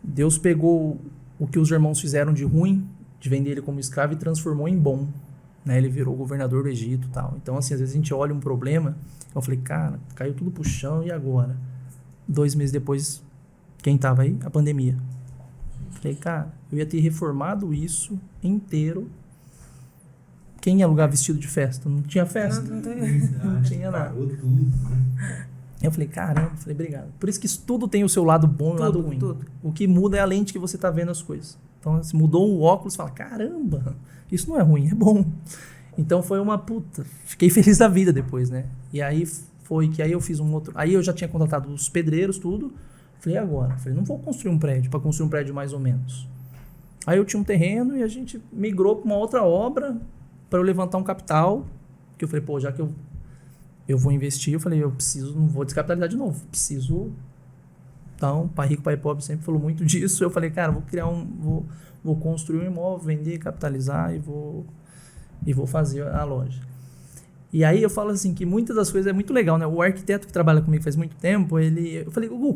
Deus pegou o que os irmãos fizeram de ruim, de vender ele como escravo, e transformou em bom. Né? Ele virou governador do Egito e tal. Então, assim, às vezes a gente olha um problema, eu falei, cara, caiu tudo pro chão, e agora? 2 meses depois, quem tava aí? A pandemia. Falei, cara, eu ia ter reformado isso inteiro. Quem ia alugar vestido de festa? Não tinha festa. Não tinha nada. Eu falei, caramba, obrigado. Por isso que isso tudo tem o seu lado bom e o lado ruim. Tudo. O que muda é a lente que você está vendo as coisas. Então, se mudou o óculos, você fala, caramba, isso não é ruim, é bom. Então, foi uma puta. Fiquei feliz da vida depois, né? E aí foi que aí eu fiz um outro... Aí eu já tinha contratado os pedreiros, tudo. Falei, agora? Falei, não vou construir um prédio, para construir um prédio mais ou menos. Aí eu tinha um terreno e a gente migrou para uma outra obra para eu levantar um capital. Que eu falei, pô, já que eu vou investir, eu falei, não vou descapitalizar de novo, preciso. Então, pai rico, pai pobre sempre falou muito disso. Eu falei, cara, vou construir um imóvel, vender, capitalizar e vou fazer a loja. E aí eu falo assim, que muitas das coisas é muito legal, né? O arquiteto que trabalha comigo faz muito tempo, eu falei, Gu,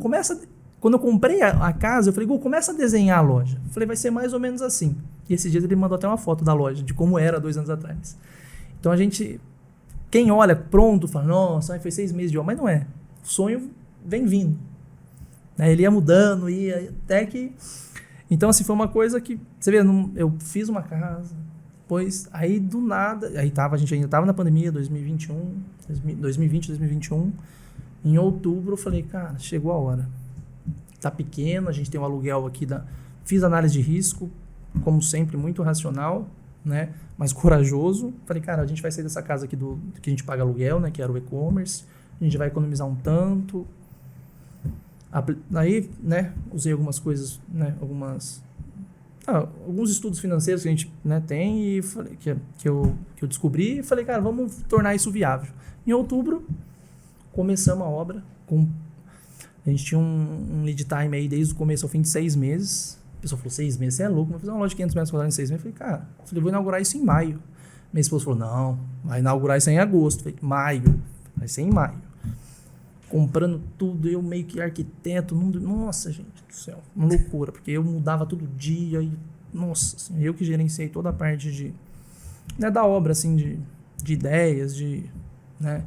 quando eu comprei a casa, eu falei, Gu, começa a desenhar a loja. Eu falei, vai ser mais ou menos assim. E esses dias ele mandou até uma foto da loja, de como era 2 anos atrás. Então quem olha pronto, fala, nossa, foi 6 meses de obra, mas não é. O sonho vem vindo. Ele ia mudando, até que... Então, assim, foi uma coisa que... Você vê, eu fiz uma casa, depois, aí do nada... a gente ainda estava na pandemia, 2020, 2021. Em outubro, eu falei, cara, chegou a hora. Tá pequeno, a gente tem um aluguel aqui Fiz análise de risco, como sempre, muito racional, né? Mas corajoso. Falei, cara, a gente vai sair dessa casa aqui que a gente paga aluguel, né? Que era o e-commerce. A gente vai economizar um tanto. Aí, né? Usei algumas coisas, né? Alguns estudos financeiros que a gente, né, tem e falei, que eu descobri e falei, cara, vamos tornar isso viável. Em outubro, começamos a obra. A gente tinha um lead time aí desde o começo ao fim de 6 meses. A pessoa falou, 6 meses, você é louco, vou fazer uma loja de 500 metros quadrados em 6 meses. Eu falei, cara, vou inaugurar isso em maio. Minha esposa falou, não, vai inaugurar isso em agosto. Eu falei, maio, vai ser em maio. Comprando tudo, eu meio que arquiteto, nossa, gente do céu, uma loucura, porque eu mudava todo dia e, nossa, assim, eu que gerenciei toda a parte da obra, assim, de ideias, né,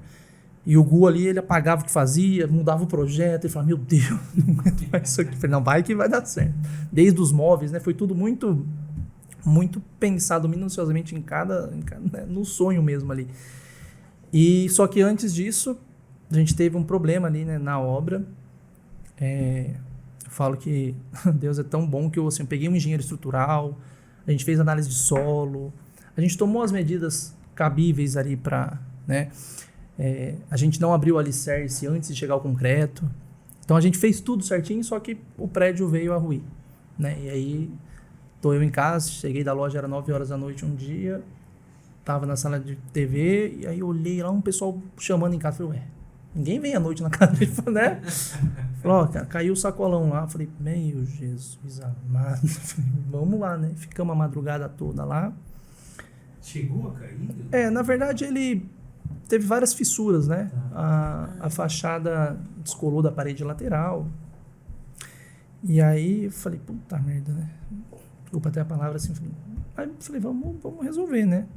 e o Gu ali, ele apagava o que fazia, mudava o projeto, ele falava, meu Deus, não aguento mais isso aqui. Eu falei, não, vai que vai dar certo. Desde os móveis, né, foi tudo muito, muito pensado minuciosamente né, no sonho mesmo ali. E só que antes disso, a gente teve um problema ali, né, na obra. Eu falo que Deus é tão bom que eu peguei um engenheiro estrutural, a gente fez análise de solo, a gente tomou as medidas cabíveis ali para, né, a gente não abriu o alicerce antes de chegar ao concreto. Então a gente fez tudo certinho, só que o prédio veio a ruir, né? E aí tô eu em casa, cheguei da loja, era 9 horas da noite um dia, tava na sala de TV, e aí eu olhei lá um pessoal chamando em casa, falei, ninguém vem à noite na casa dele, né? Falei, cara, caiu o sacolão lá. Falei, meu Jesus amado. Falei, vamos lá, né? Ficamos a madrugada toda lá. Chegou a cair? Na verdade, ele teve várias fissuras, né? A fachada descolou da parede lateral. E aí eu falei, puta merda, né? Desculpa até a palavra assim. Aí eu falei, vamos resolver, né?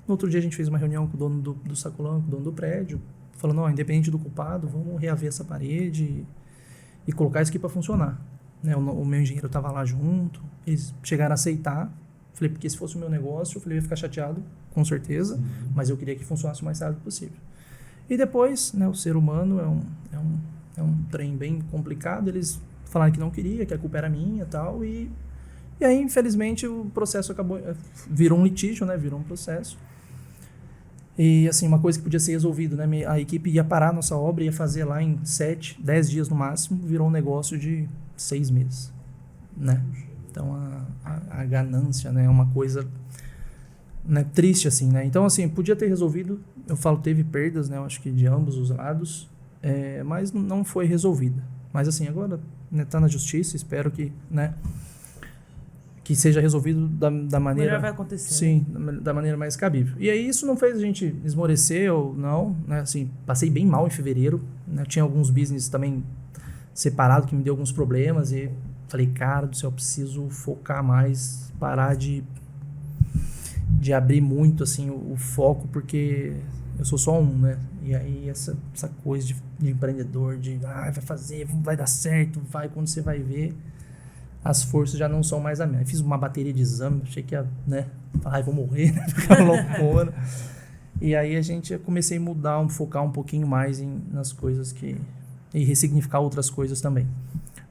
No outro dia a gente fez uma reunião com o dono do sacolão, com o dono do prédio, falando, ó, independente do culpado, vamos reaver essa parede e colocar isso aqui para funcionar. Né? O meu engenheiro estava lá junto, eles chegaram a aceitar. Falei, porque se fosse o meu negócio, eu falei, eu ia ficar chateado, com certeza, mas eu queria que funcionasse o mais rápido possível. E depois, né, o ser humano é um trem bem complicado, eles falaram que não queria, que a culpa era minha e tal, e aí, infelizmente, o processo virou um litígio, né, virou um processo. E, assim, uma coisa que podia ser resolvida, né, a equipe ia parar a nossa obra, ia fazer lá em 7, 10 dias no máximo, virou um negócio de 6 meses, né. Então, a ganância, né, é uma coisa, né, triste, assim, né. Então, assim, podia ter resolvido, eu falo, teve perdas, né, eu acho que de ambos os lados, mas não foi resolvida. Mas, assim, agora, né, tá na justiça, espero que, né, que seja resolvido da maneira... Melhor vai acontecer. Sim, da maneira mais cabível. E aí isso não fez a gente esmorecer ou não, né? Assim, passei bem mal em fevereiro, né? Tinha alguns business também separados que me deu alguns problemas e falei, cara do céu, eu preciso focar mais, parar de abrir muito, assim, o foco, porque eu sou só um, né? E aí essa coisa de empreendedor, vai fazer, vai dar certo, quando você vai ver... as forças já não são mais a minha. Eu fiz uma bateria de exame, achei que ia, né, falar, vou morrer, né, ficar loucura. E aí eu comecei a mudar, focar um pouquinho mais nas coisas e ressignificar outras coisas também.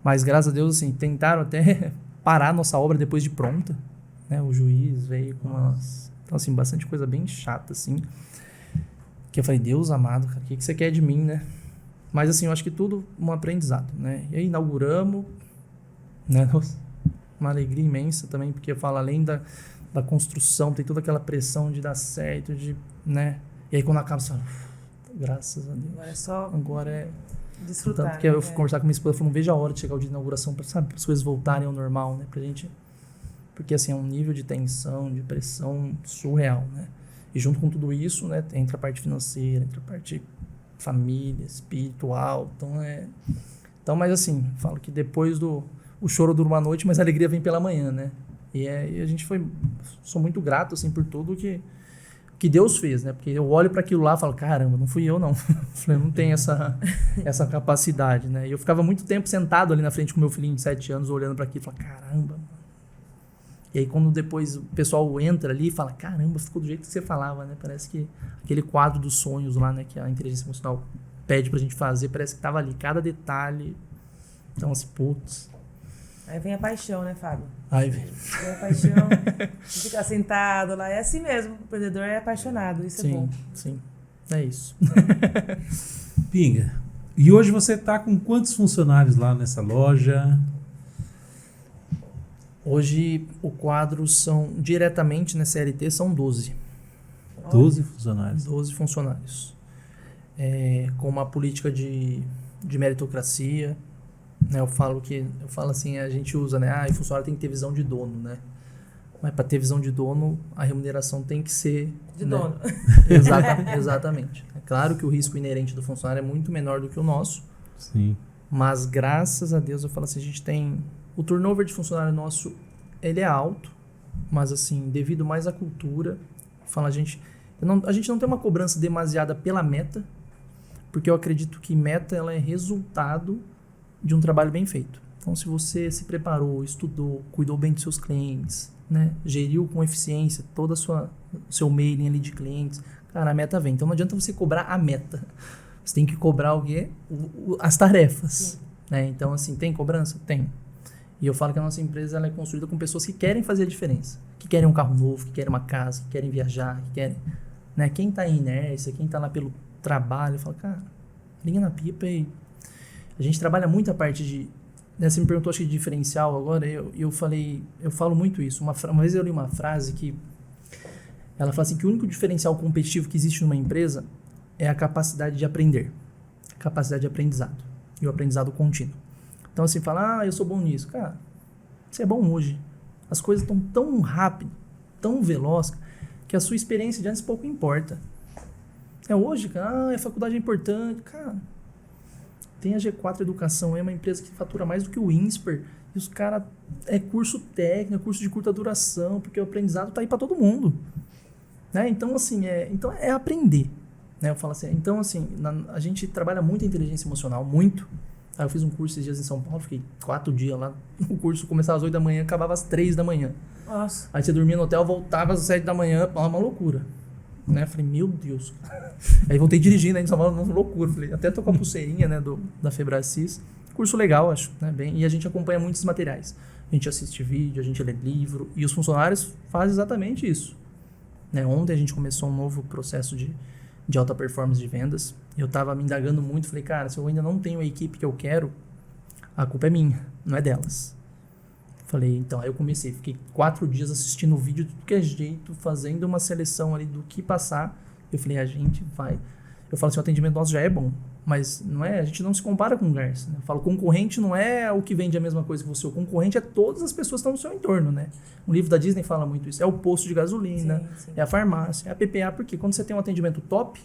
Mas graças a Deus, assim, tentaram até parar a nossa obra depois de pronta, né, o juiz veio com então, assim, bastante coisa bem chata, assim, que eu falei, Deus amado, cara, o que você quer de mim, né? Mas, assim, eu acho que tudo um aprendizado, né? E aí inauguramos, né? Uma alegria imensa também, porque eu falo, além da construção, tem toda aquela pressão de dar certo, né? E aí quando acaba, você fala, graças a Deus. Agora é desfrutar. Tanto que eu fui conversar com minha esposa, falei, não vejo a hora de chegar o dia de inauguração, para as coisas voltarem ao normal, né? Pra gente, porque assim, é um nível de tensão, de pressão surreal, né? E junto com tudo isso, né, entra a parte financeira, entra a parte família, espiritual, então, mas assim, falo que depois o choro dura uma noite, mas a alegria vem pela manhã, né? E a gente sou muito grato, assim, por tudo que Deus fez, né? Porque eu olho para aquilo lá e falo, caramba, não fui eu, não. Eu não tenho essa capacidade, né? E eu ficava muito tempo sentado ali na frente com meu filhinho de 7 anos, olhando para aquilo e falando, caramba, mano. E aí quando depois o pessoal entra ali e fala, caramba, ficou do jeito que você falava, né? Parece que aquele quadro dos sonhos lá, né? Que a inteligência emocional pede pra gente fazer, parece que tava ali, cada detalhe. Então, assim, putz... Aí vem a paixão, né, Fábio? Aí vem a paixão, ficar sentado lá. É assim mesmo, o empreendedor é apaixonado, isso é bom. Sim, é isso. Pinga, e hoje você tá com quantos funcionários lá nessa loja? Hoje o quadro diretamente na CLT, são 12. 12 funcionários? 12 funcionários. Com uma política de meritocracia. Né, eu falo assim, a gente usa, né? O funcionário tem que ter visão de dono, né? Mas para ter visão de dono, a remuneração tem que ser... De, né, dono. Exatamente. É claro que o risco inerente do funcionário é muito menor do que o nosso. Sim. Mas graças a Deus, eu falo assim, a gente tem... O turnover de funcionário nosso, ele é alto, mas assim, devido mais à cultura, a gente não tem uma cobrança demasiada pela meta, porque eu acredito que meta ela é resultado de um trabalho bem feito. Então, se você se preparou, estudou, cuidou bem dos seus clientes, né, geriu com eficiência todo o seu mailing ali de clientes, cara, a meta vem. Então, não adianta você cobrar a meta. Você tem que cobrar o quê? As tarefas. Né? Então, assim, tem cobrança? Tem. E eu falo que a nossa empresa ela é construída com pessoas que querem fazer a diferença. Que querem um carro novo, que querem uma casa, que querem viajar, que querem... Né? Quem está em inércia, quem está lá pelo trabalho, fala, cara, linha na pipa e... A gente trabalha muito a parte de... Né, você me perguntou, acho que de diferencial agora, eu falo muito isso. Uma vez eu li uma frase que... Ela fala assim, que o único diferencial competitivo que existe numa empresa é a capacidade de aprender. A capacidade de aprendizado. E o aprendizado contínuo. Então, assim, fala, eu sou bom nisso. Cara, você é bom hoje. As coisas estão tão rápido, tão veloz, que a sua experiência de antes pouco importa. É hoje, cara, a faculdade é importante. Cara, tem a G4 Educação, é uma empresa que fatura mais do que o INSPER, E os caras, é curso técnico, curso de curta duração, porque o aprendizado tá aí para todo mundo. Né? Então, assim, então é aprender. Né? Eu falo assim, então, assim, a gente trabalha muito a inteligência emocional, muito. Aí eu fiz um curso esses dias em São Paulo, fiquei 4 dias lá. O curso começava às 8 da manhã, acabava às 3 da manhã. Nossa. Aí você dormia no hotel, voltava às 7 da manhã, uma loucura. Né? Falei, meu Deus. Aí voltei dirigindo aí em São Paulo, uma loucura. Falei, até tô com a pulseirinha, né, da Febracis. Curso legal, acho, né? E a gente acompanha muitos materiais. A gente assiste vídeo, a gente lê livro, e os funcionários fazem exatamente isso. Né? Ontem a gente começou um novo processo de alta performance de vendas. Eu tava me indagando muito, falei, cara, se eu ainda não tenho a equipe que eu quero, a culpa é minha, não é delas. Falei, então, aí eu comecei, fiquei 4 dias assistindo o vídeo de tudo que é jeito, fazendo uma seleção ali do que passar. Eu falei, a gente vai. Eu falo assim, o atendimento nosso já é bom, mas não é, a gente não se compara com o Garça. Né? Eu falo, concorrente não é o que vende a mesma coisa que você, o concorrente é todas as pessoas que estão no seu entorno, né? Um livro da Disney fala muito isso, é o posto de gasolina, sim. É a farmácia, é a PPA, porque quando você tem um atendimento top,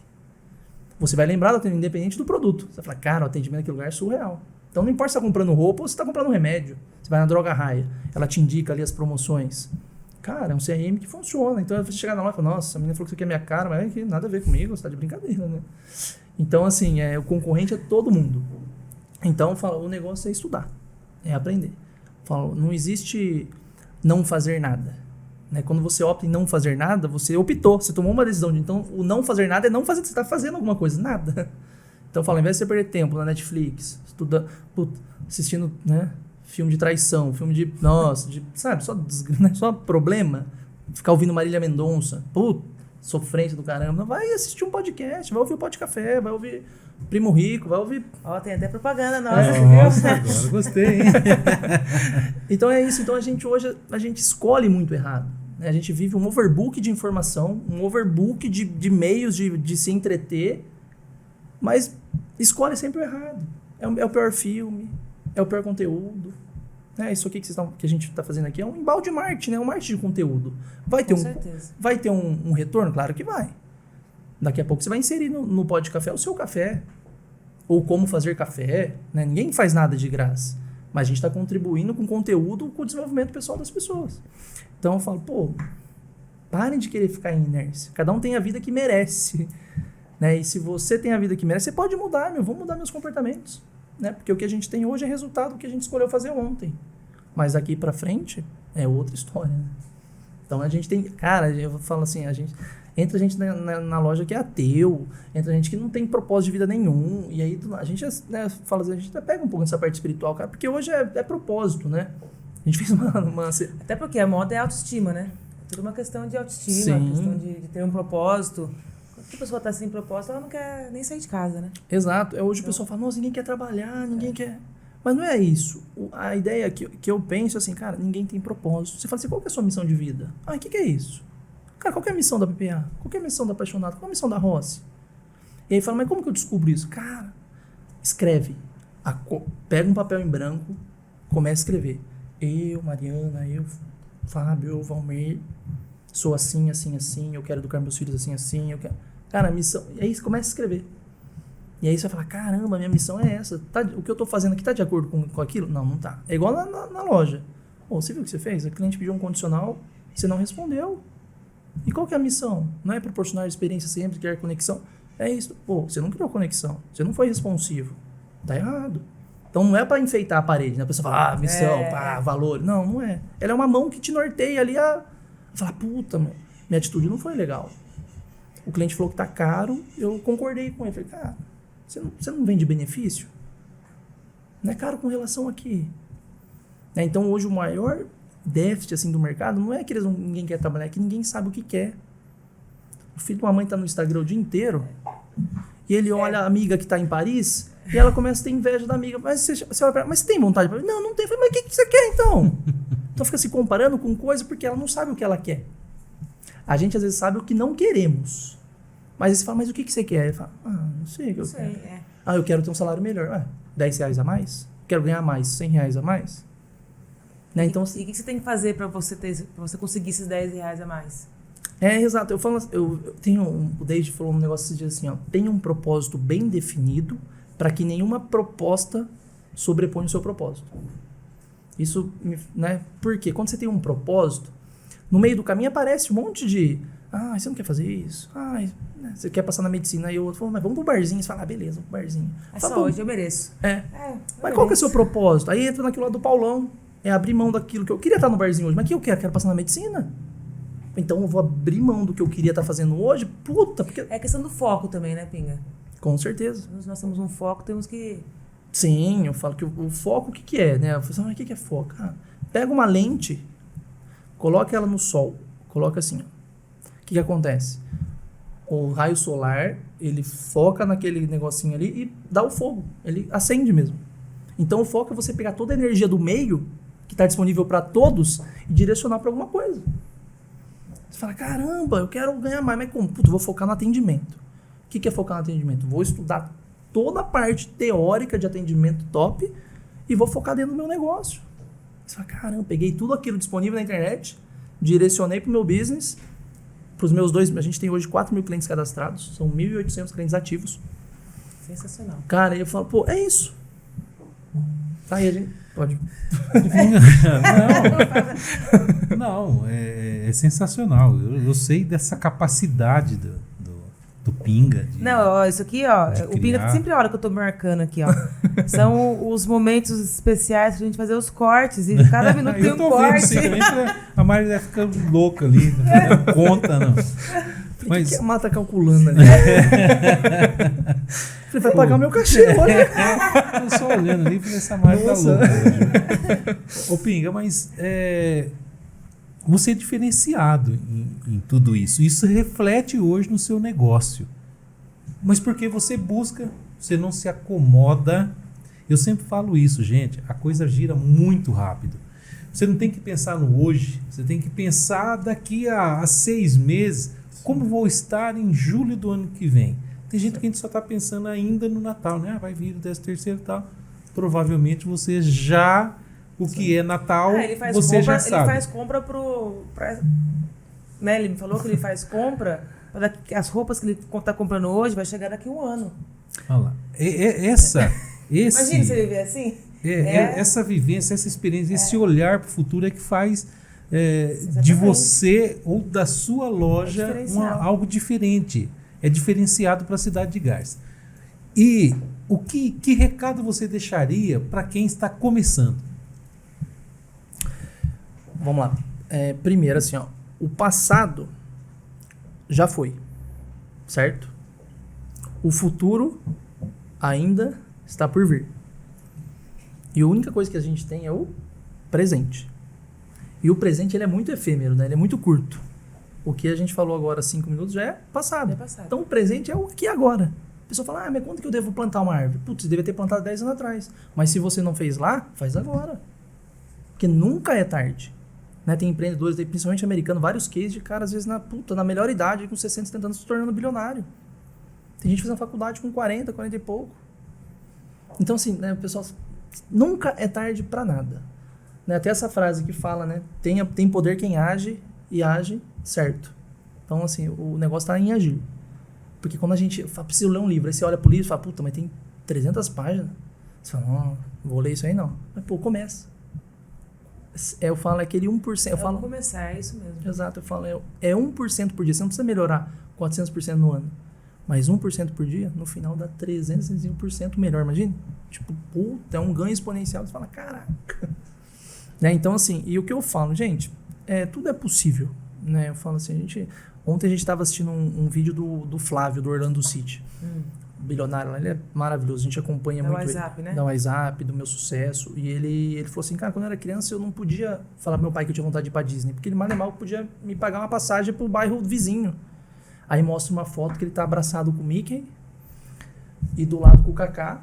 você vai lembrar do atendimento independente do produto. Você vai falar, cara, o atendimento naquele lugar é surreal. Então não importa se você está comprando roupa ou se está comprando remédio. Você vai na Droga Raia, ela te indica ali as promoções. Cara, é um CRM que funciona. Então você chegar na loja e falar, nossa, a menina falou que isso aqui é minha cara, mas é que nada a ver comigo, você tá de brincadeira, né? Então, assim, o concorrente é todo mundo. Então, eu falo, o negócio é estudar, é aprender. Eu falo, não existe não fazer nada. Né? Quando você opta em não fazer nada, você optou, você tomou uma decisão. Então, o não fazer nada é não fazer, você está fazendo alguma coisa, nada. Então, eu falo, ao invés de você perder tempo na Netflix, estudando, assistindo, né, filme de traição, filme de, nossa, sabe, só problema, ficar ouvindo Marília Mendonça, sofrência do caramba, vai assistir um podcast, vai ouvir o Podcafé, vai ouvir Primo Rico, vai ouvir... Ó, tem até propaganda nossa, nossa, agora gostei, hein? Então é isso, então hoje a gente escolhe muito errado, né? A gente vive um overbook de informação, um overbook de meios de se entreter, mas escolhe sempre o errado. É o pior filme, é o pior conteúdo. Isso aqui que a gente está fazendo aqui é um embalde de marketing, né? Um marketing de conteúdo. Vai ter um retorno? Claro que vai. Daqui a pouco você vai inserir no Podcafé o seu café. Ou como fazer café. Né? Ninguém faz nada de graça. Mas a gente está contribuindo com conteúdo com o desenvolvimento pessoal das pessoas. Então eu falo, parem de querer ficar em inércia. Cada um tem a vida que merece. Né? E se você tem a vida que merece, você pode mudar, vou mudar meus comportamentos. Né? Porque o que a gente tem hoje é resultado do que a gente escolheu fazer ontem. Mas daqui pra frente é outra história. Né? Então a gente tem... Cara, eu falo assim, entra gente na loja que é ateu, entra gente que não tem propósito de vida nenhum, e aí a gente, né, fala assim, a gente até pega um pouco nessa parte espiritual, cara, porque hoje é propósito, né? A gente fez uma... Até porque a moda é autoestima, né? É tudo uma questão de autoestima, Sim. questão de ter um propósito. Quando a pessoa está sem propósito, ela não quer nem sair de casa, né? Exato. Hoje o pessoal fala, nossa, ninguém quer trabalhar, ninguém quer... Mas não é isso. A ideia que eu penso assim, cara, ninguém tem propósito. Você fala assim, qual que é a sua missão de vida? O que é isso? Cara, qual que é a missão da PPA? Qual que é a missão da Apaixonado? Qual é a missão da Rossi? E aí fala, mas como que eu descubro isso? Cara, escreve. Pega um papel em branco, começa a escrever. Eu, Mariana, eu, Fábio, eu, Valmir, sou assim, assim, assim, eu quero educar meus filhos assim, assim, eu quero... Cara, a missão... E aí você começa a escrever. E aí você vai falar, caramba, minha missão é essa. O que eu tô fazendo aqui tá de acordo com aquilo? Não, não tá. É igual na loja. Você viu o que você fez? A cliente pediu um condicional, você não respondeu. E qual que é a missão? Não é proporcionar experiência sempre, criar conexão. É isso. Você não criou conexão. Você não foi responsivo. Tá errado. Então não é para enfeitar a parede, né? A pessoa fala, missão, valor. Não, não é. Ela é uma mão que te norteia ali a falar, minha atitude não foi legal. O cliente falou que tá caro, eu concordei com ele. Falei, cara, você não vende benefício? Não é caro com relação aqui. Então hoje o maior déficit assim, do mercado não é que ninguém quer trabalhar, é que ninguém sabe o que quer. O filho de uma mãe tá no Instagram o dia inteiro e ele olha a amiga que tá em Paris e ela começa a ter inveja da amiga. Mas você olha pra ela, mas você tem vontade? Não, não tem. Mas o que você quer então? Então fica se comparando com coisa porque ela não sabe o que ela quer. A gente às vezes sabe o que não queremos. Mas aí você fala, mas o que você quer? Ele fala, não sei o que eu quero. Eu quero ter um salário melhor. R$10 a mais? Quero ganhar mais, R$100 a mais? Né? Então, e o que você tem que fazer para você conseguir esses R$10 a mais? Exato. Eu tenho o David falou um negócio esses dias assim, tenha um propósito bem definido para que nenhuma proposta sobreponha o seu propósito. Isso, né? Porque quando você tem um propósito, no meio do caminho aparece um monte de... você não quer fazer isso? Você quer passar na medicina. Aí o outro fala, mas vamos pro barzinho. Você fala, beleza, vamos pro barzinho. Só hoje eu mereço. Mas qual que é o seu propósito? Aí entra naquilo lá do Paulão. É abrir mão daquilo que eu queria estar no barzinho hoje. Mas o que eu quero? Quero passar na medicina. Então eu vou abrir mão do que eu queria estar fazendo hoje. Puta, porque... É questão do foco também, né, Pinga? Com certeza. Nós temos um foco, temos que... Sim, eu falo que o foco, o que é, né? Eu falo, mas o que é foco? Pega uma lente, coloca ela no sol. Coloca assim, ó. O que acontece? O raio solar, ele foca naquele negocinho ali e dá o fogo. Ele acende mesmo. Então o foco é você pegar toda a energia do meio, que está disponível para todos, e direcionar para alguma coisa. Você fala, caramba, eu quero ganhar mais, mas como? Puta, eu vou focar no atendimento. O que é focar no atendimento? Vou estudar toda a parte teórica de atendimento top e vou focar dentro do meu negócio. Você fala, caramba, peguei tudo aquilo disponível na internet, direcionei para o meu business, para os meus a gente tem hoje 4 mil clientes cadastrados, são 1.800 clientes ativos. Sensacional. Cara, aí eu falo, pô, é isso. Aí a gente pode... Não, é sensacional. Eu sei dessa capacidade do Pinga. Não, isso aqui, ó, o Pinga sempre olha que eu tô marcando aqui, ó. São os momentos especiais pra gente fazer os cortes, e cada minuto tem um corte. A Mari deve ficar louca ali, não dá conta, não. Mas... O que a Má tá calculando ali? Você vai pagar o meu cachê, olha. Eu só olhando ali e falei, essa Mari tá louca hoje. Ô Pinga, mas você é diferenciado em tudo isso. Isso reflete hoje no seu negócio. Mas porque você busca, você não se acomoda. Eu sempre falo isso, gente. A coisa gira muito rápido. Você não tem que pensar no hoje. Você tem que pensar daqui a 6 meses. Como vou estar em julho do ano que vem? Tem gente que a gente só está pensando ainda no Natal, né? Vai vir o 13º e tal. Provavelmente você já... O que é Natal, você já sabe. Ele faz compra né? Ele me falou que ele faz compra para as roupas que ele está comprando hoje vai chegar daqui a um ano. Olha lá. Imagina você viver assim. Essa vivência, essa experiência, esse olhar para o futuro é que faz de você ou da sua loja algo diferente. É diferenciado para a cidade de Garça. E que recado você deixaria para quem está começando? Vamos lá. Primeiro, assim, ó, o passado já foi, certo? O futuro ainda está por vir. E a única coisa que a gente tem é o presente. E o presente, ele é muito efêmero, né? Ele é muito curto. O que a gente falou agora, 5 minutos, já é passado. Então, o presente é o aqui e agora. A pessoa fala, mas quando que eu devo plantar uma árvore? Putz, você deve ter plantado 10 anos atrás. Mas se você não fez lá, faz agora. Porque nunca é tarde. Né? Tem empreendedores, principalmente americanos, vários cases de cara, às vezes, na melhor idade, com 60, 70 anos, se tornando bilionário. Tem gente fazendo faculdade com 40 e pouco. Então, assim, né, o pessoal... Nunca é tarde para nada. Né? Até essa frase que fala, né? Tem poder quem age e age certo. Então, assim, o negócio tá em agir. Porque quando a gente fala, preciso ler um livro, aí você olha pro livro e fala, puta, mas tem 300 páginas. Você fala, não vou ler isso aí não. Mas, pô, começa. Eu falo aquele 1%. Vamos começar, é isso mesmo. Exato, eu falo, é 1% por dia. Você não precisa melhorar 400% no ano. Mas 1% por dia, no final dá 305% melhor, imagina? Tipo, puta, é um ganho exponencial. Você fala, caraca. Né? Então, assim, e o que eu falo, gente, tudo é possível. Né? Eu falo assim, ontem a gente estava assistindo um vídeo do Flávio, do Orlando City. Bilionário, ele é maravilhoso, a gente acompanha muito WhatsApp, ele. Né? Da WhatsApp, do meu sucesso. E ele falou assim, cara, quando eu era criança eu não podia falar pro meu pai que eu tinha vontade de ir pra Disney, porque ele mal e mal podia me pagar uma passagem pro bairro vizinho. Aí mostra uma foto que ele tá abraçado com o Mickey e do lado com o Kaká.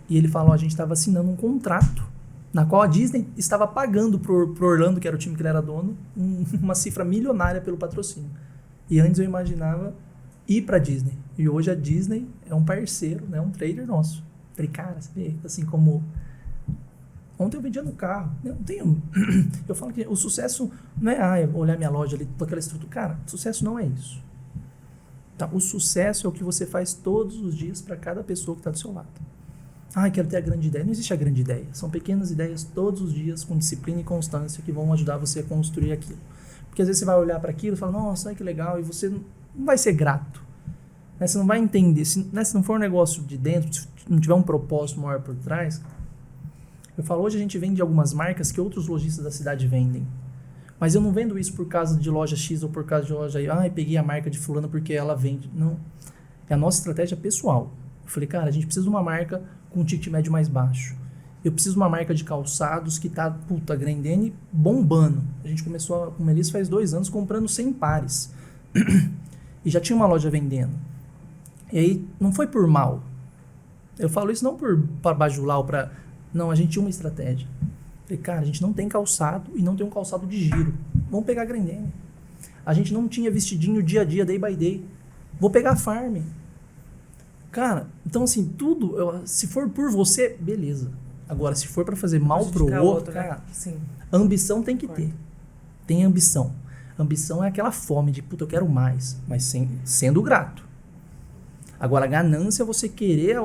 E ele fala, a gente estava assinando um contrato na qual a Disney estava pagando pro Orlando, que era o time que ele era dono, uma cifra milionária pelo patrocínio. E antes eu imaginava ir pra Disney. E hoje a Disney é um parceiro, né, um trader nosso. Falei, cara, você vê, assim como... Ontem eu vendia no carro. Eu, eu falo que o sucesso não é olhar minha loja ali, toda aquela estrutura. Cara, sucesso não é isso. Tá? O sucesso é o que você faz todos os dias para cada pessoa que está do seu lado. Quero ter a grande ideia. Não existe a grande ideia. São pequenas ideias todos os dias, com disciplina e constância, que vão ajudar você a construir aquilo. Porque às vezes você vai olhar para aquilo e fala, nossa, que legal, e você não vai ser grato. Né? Você não vai entender. Se não for um negócio de dentro, se não tiver um propósito maior por trás. Eu falo, hoje a gente vende algumas marcas que outros lojistas da cidade vendem. Mas eu não vendo isso por causa de loja X ou por causa de loja Y. Peguei a marca de fulano porque ela vende. Não. É a nossa estratégia pessoal. Eu falei, cara, a gente precisa de uma marca com um ticket médio mais baixo. Eu preciso de uma marca de calçados que tá, Grendene, bombando. A gente começou com o Melissa faz 2 anos comprando 100 pares. E já tinha uma loja vendendo. E aí, não foi por mal. Eu falo isso não para bajular ou para... Não, a gente tinha uma estratégia. Falei, cara, a gente não tem calçado e não tem um calçado de giro. Vamos pegar a Grendene. A gente não tinha vestidinho dia a dia, day by day. Vou pegar a Farm. Cara, então assim, tudo, se for por você, beleza. Agora, se for para fazer mal pro outro, cara, né? Sim. Ambição tem que ter. Tem ambição. Ambição é aquela fome de, eu quero mais, mas sendo grato. Agora, ganância é você querer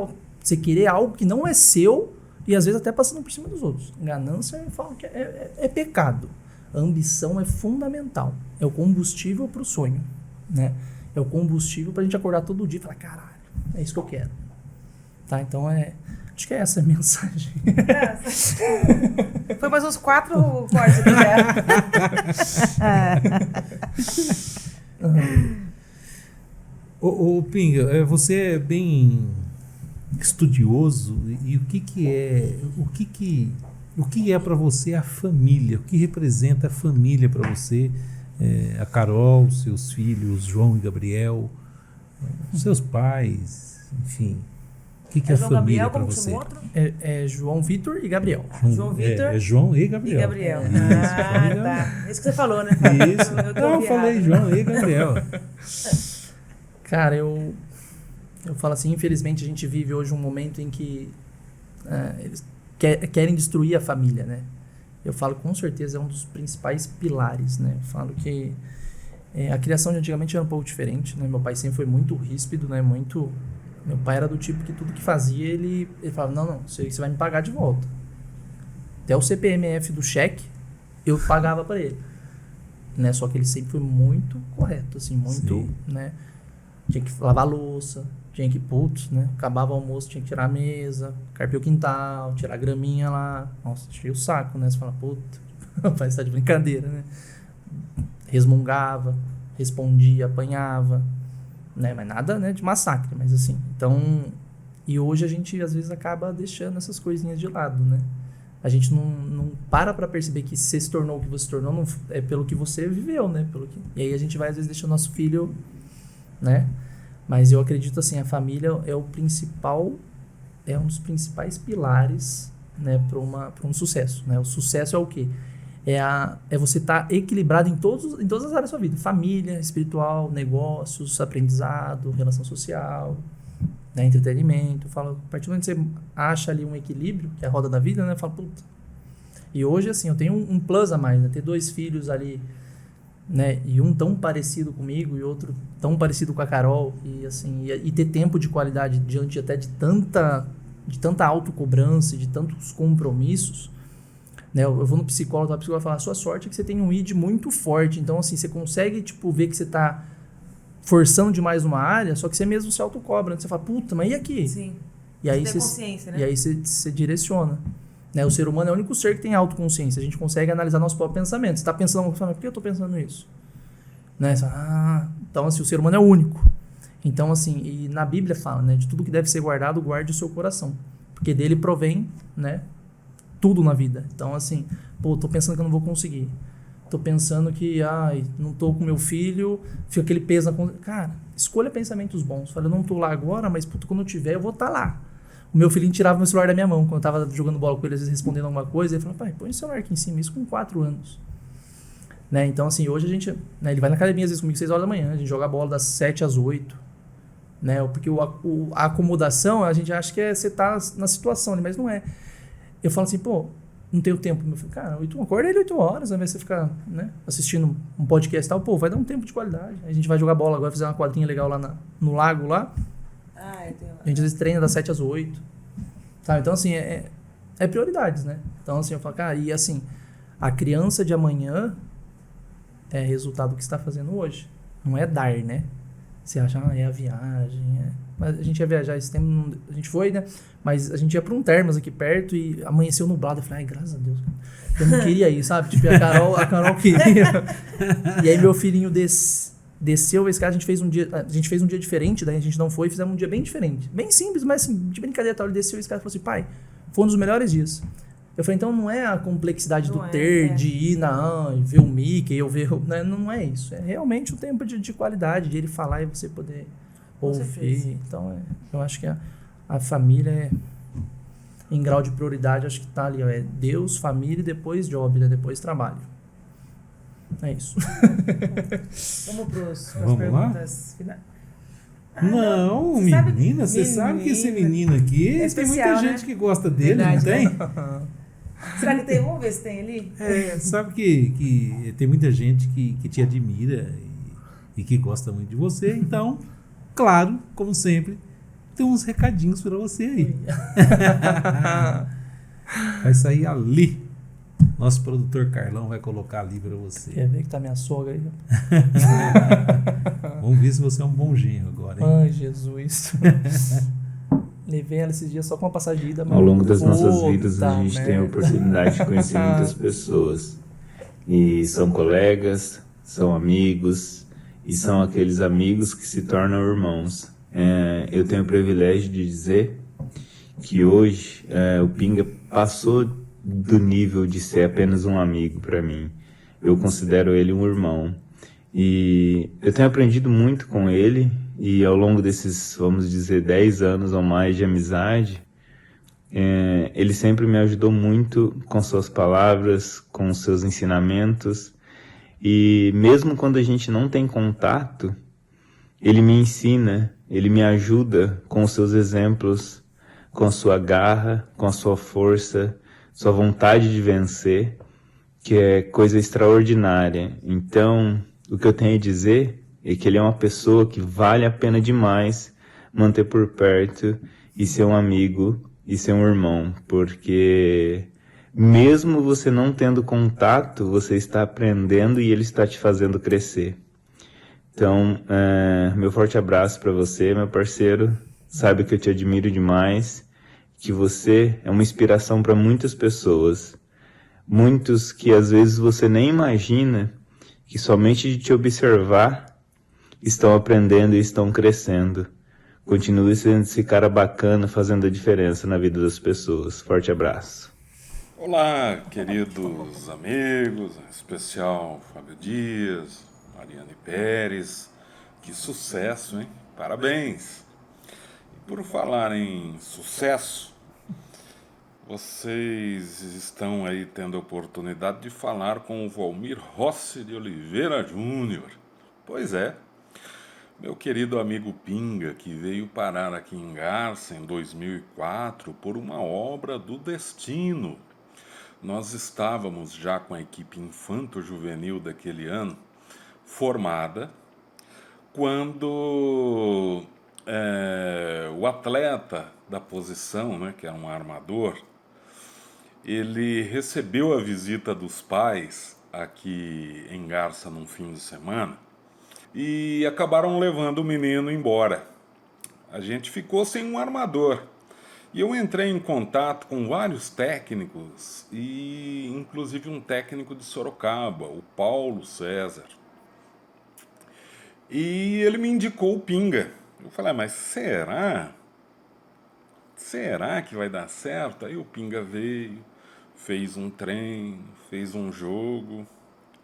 algo que não é seu e às vezes até passando por cima dos outros. Ganância, eu falo que é pecado. A ambição é fundamental. É o combustível pro sonho, né? É o combustível pra gente acordar todo dia e falar, caralho, é isso que eu quero. Tá? Então, acho que é essa a mensagem. Foi mais uns 4 cortes aqui. Ô Pinga, você é bem estudioso e o que é para você a família? O que representa a família para você? A Carol, seus filhos, João e Gabriel, seus pais, enfim. O que é João família Gabriel, para como você? chama outro? É João Vitor e Gabriel. João Vitor É João e Gabriel. E Gabriel. Isso, Tá. Isso que você falou, né? Isso. Eu falei João e Gabriel. Cara, eu falo assim, infelizmente a gente vive hoje um momento em que eles querem destruir a família, né? Eu falo com certeza é um dos principais pilares, né? Eu falo que a criação de antigamente era um pouco diferente, né? Meu pai sempre foi muito ríspido, né? Meu pai era do tipo que tudo que fazia, ele falava, não, você vai me pagar de volta. Até o CPMF do cheque, eu pagava para ele. Né? Só que ele sempre foi muito correto, assim, muito, Sim. Né? Tinha que lavar a louça, tinha que, né? Acabava o almoço, tinha que tirar a mesa, carpir o quintal, tirar a graminha lá. Nossa, tirei o saco, né? Você fala, o pai está de brincadeira, né? Resmungava, respondia, apanhava, né? Mas nada, né, de massacre, mas assim. Então, e hoje a gente às vezes acaba deixando essas coisinhas de lado, né? A gente não para perceber que você se tornou o que você se tornou, não, é pelo que você viveu, né? E aí a gente vai às vezes deixando o nosso filho, né? Mas eu acredito assim, a família é um dos principais pilares, né, para um sucesso, né? O sucesso é o quê? É você estar equilibrado em todas as áreas da sua vida. Família, espiritual, negócios, aprendizado, relação social, né, entretenimento. Eu falo, a partir do momento que você acha ali um equilíbrio, que é a roda da vida, né? Eu falo, E hoje, assim, eu tenho um plus a mais, né? Ter 2 filhos ali, né? E um tão parecido comigo e outro tão parecido com a Carol. E, assim, e ter tempo de qualidade diante até de tanta autocobrança, de tantos compromissos. Né, eu vou no psicólogo, a psicóloga fala, a sua sorte é que você tem um id muito forte, então assim, você consegue ver que você tá forçando demais uma área, só que você mesmo se autocobra, né? Você fala, mas e aqui? Sim. E aí você tem consciência, né? E aí você direciona. Né? O ser humano é o único ser que tem autoconsciência, a gente consegue analisar nosso próprio pensamento. Você tá pensando, por que eu tô pensando nisso? Né? Você fala, então assim, o ser humano é o único. Então assim, e na Bíblia fala, né, de tudo que deve ser guardado, guarde o seu coração, porque dele provém, né, tudo na vida. Então, assim, tô pensando que eu não vou conseguir. Tô pensando que, não tô com meu filho, fica aquele peso na consciência. Cara, escolha pensamentos bons. Fala, eu não tô lá agora, mas, quando eu tiver, eu vou estar lá. O meu filhinho tirava meu celular da minha mão, quando eu tava jogando bola com ele, às vezes respondendo alguma coisa, ele falava, pai, põe o celular aqui em cima, isso com 4 anos. Né? Então, assim, hoje a gente, né, ele vai na academia, às vezes comigo, 6 horas da manhã, a gente joga bola das 7 às 8. Né? Porque a acomodação, a gente acha que você tá na situação ali, mas não é. Eu falo assim, não tenho tempo. Meu filho, cara, acorda ele 8 horas, ao invés de você ficar, né, assistindo um podcast e tal, vai dar um tempo de qualidade. Aí a gente vai jogar bola agora, fazer uma quadrinha legal lá no lago lá. A gente às vezes treina das 7 às 8. Sabe? Então, assim, é prioridades, né? Então, assim, eu falo, cara, e assim, a criança de amanhã é resultado do que você está fazendo hoje. Não é dar, né? Você acha, é a viagem, Mas a gente ia viajar esse tempo, a gente foi, né? Mas a gente ia para um Termas aqui perto e amanheceu nublado. Eu falei, ai, graças a Deus. Eu não queria ir, sabe? Tipo, a Carol queria. E aí meu filhinho desceu a escada, a gente fez um dia diferente, daí a gente não foi, fizemos um dia bem diferente. Bem simples, mas assim, de brincadeira, tal. Ele desceu a escada e falou assim, pai, foi um dos melhores dias. Eu falei, então não é a complexidade do ter, de ir ver o Mickey, ou ver... Né? Não é isso. É realmente um tempo de qualidade, de ele falar e você poder ouvir. Então, eu acho que a família em grau de prioridade, acho que tá ali, é Deus, família e depois job, né? Depois trabalho. É isso. Vamos para as perguntas finais. Não, menina, você sabe que esse menino aqui tem muita gente que gosta dele, verdade, não tem? Né? Será que tem? Vamos ver se tem ali. Sabe que tem muita gente que te admira e que gosta muito de você, então, claro, como sempre, tem uns recadinhos para você aí. Vai sair ali. Nosso produtor Carlão vai colocar ali para você. Quer ver que tá minha sogra aí? Vamos ver se você é um bom genro agora, hein? Ai, Jesus. Levei ela esses dias só com uma passagem de ida. Ao longo das nossas vidas, a gente tem a oportunidade de conhecer muitas pessoas. E são colegas, são amigos, e são aqueles amigos que se tornam irmãos. Eu tenho o privilégio de dizer que hoje o Pinga passou do nível de ser apenas um amigo para mim. Eu considero ele um irmão. E eu tenho aprendido muito com ele. E ao longo desses, vamos dizer, 10 anos ou mais de amizade, ele sempre me ajudou muito com suas palavras, com seus ensinamentos. E mesmo quando a gente não tem contato, ele me ensina, ele me ajuda com os seus exemplos, com a sua garra, com a sua força, sua vontade de vencer, que é coisa extraordinária. Então, o que eu tenho a dizer é que ele é uma pessoa que vale a pena demais manter por perto e ser um amigo e ser um irmão, porque mesmo você não tendo contato, você está aprendendo e ele está te fazendo crescer. Então, meu forte abraço para você, meu parceiro. Sabe que eu te admiro demais, que você é uma inspiração para muitas pessoas, muitos que às vezes você nem imagina, que somente de te observar estão aprendendo e estão crescendo. Continue sendo esse cara bacana, fazendo a diferença na vida das pessoas. Forte abraço. Olá, queridos amigos, em especial Fábio Dias, Mariane Pérez. Que sucesso, hein? Parabéns! E por falar em sucesso, vocês estão aí tendo a oportunidade de falar com o Valmir Rossi de Oliveira Júnior. Pois é, meu querido amigo Pinga, que veio parar aqui em Garça em 2004 por uma obra do destino. Nós estávamos já com a equipe infanto-juvenil daquele ano formada, quando o atleta da posição, né, que era um armador, ele recebeu a visita dos pais aqui em Garça num fim de semana, e acabaram levando o menino embora. A gente ficou sem um armador. E eu entrei em contato com vários técnicos, e inclusive um técnico de Sorocaba, o Paulo César. E ele me indicou o Pinga. Eu falei, mas será? Será que vai dar certo? Aí o Pinga veio, fez um treino, fez um jogo,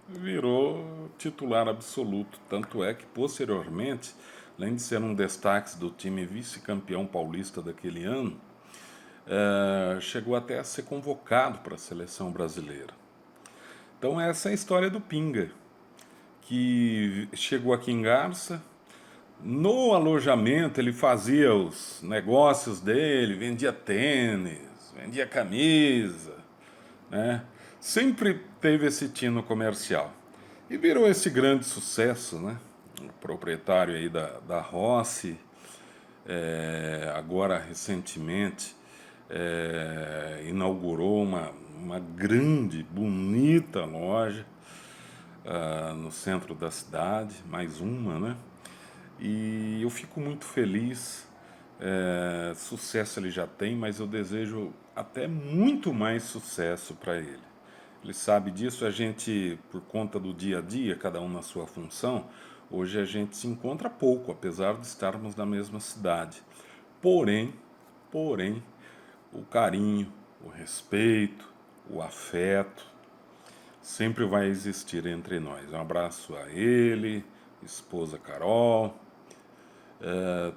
virou titular absoluto. Tanto é que, posteriormente, além de ser um destaque do time vice-campeão paulista daquele ano, chegou até a ser convocado para a seleção brasileira. Então essa é a história do Pinga, que chegou aqui em Garça. No alojamento ele fazia os negócios dele, vendia tênis, vendia camisa, né? Sempre teve esse tino comercial. E virou esse grande sucesso, né? O proprietário aí da Rossi, agora recentemente inaugurou uma grande, bonita loja no centro da cidade, mais uma, né? E eu fico muito feliz. Sucesso ele já tem, mas eu desejo até muito mais sucesso para ele. Ele sabe disso. A gente, por conta do dia a dia, cada um na sua função, hoje a gente se encontra pouco, apesar de estarmos na mesma cidade. Porém, o carinho, o respeito, o afeto sempre vai existir entre nós. Um abraço a ele, esposa Carol,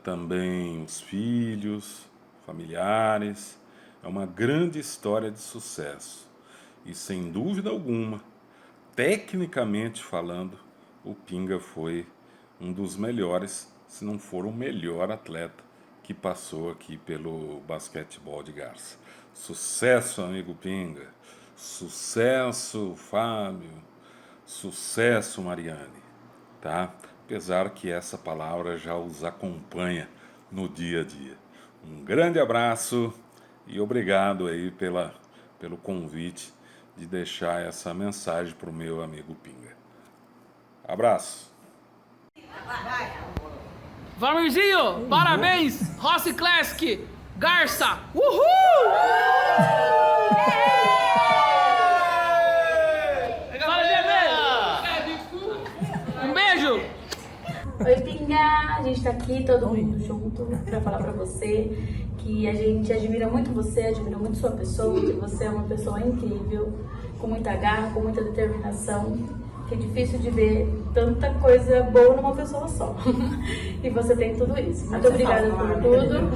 também os filhos, familiares. É uma grande história de sucesso. E sem dúvida alguma, tecnicamente falando, o Pinga foi um dos melhores, se não for o melhor atleta que passou aqui pelo basquetebol de Garça. Sucesso, amigo Pinga. Sucesso, Fábio. Sucesso, Mariane. Tá? Apesar que essa palavra já os acompanha no dia a dia. Um grande abraço e obrigado aí pelo convite de deixar essa mensagem para o meu amigo Pinga. Abraço. Valmirzinho, parabéns! Rossi Classic, Garça! Uhul! Um beijo! Oi, Pinga! A gente tá aqui, todo mundo junto, pra falar pra você que a gente admira muito você, admira muito sua pessoa, que você é uma pessoa incrível, com muita garra, com muita determinação, que é difícil de ver tanta coisa boa numa pessoa só. E você tem tudo isso. Muito obrigada por tudo.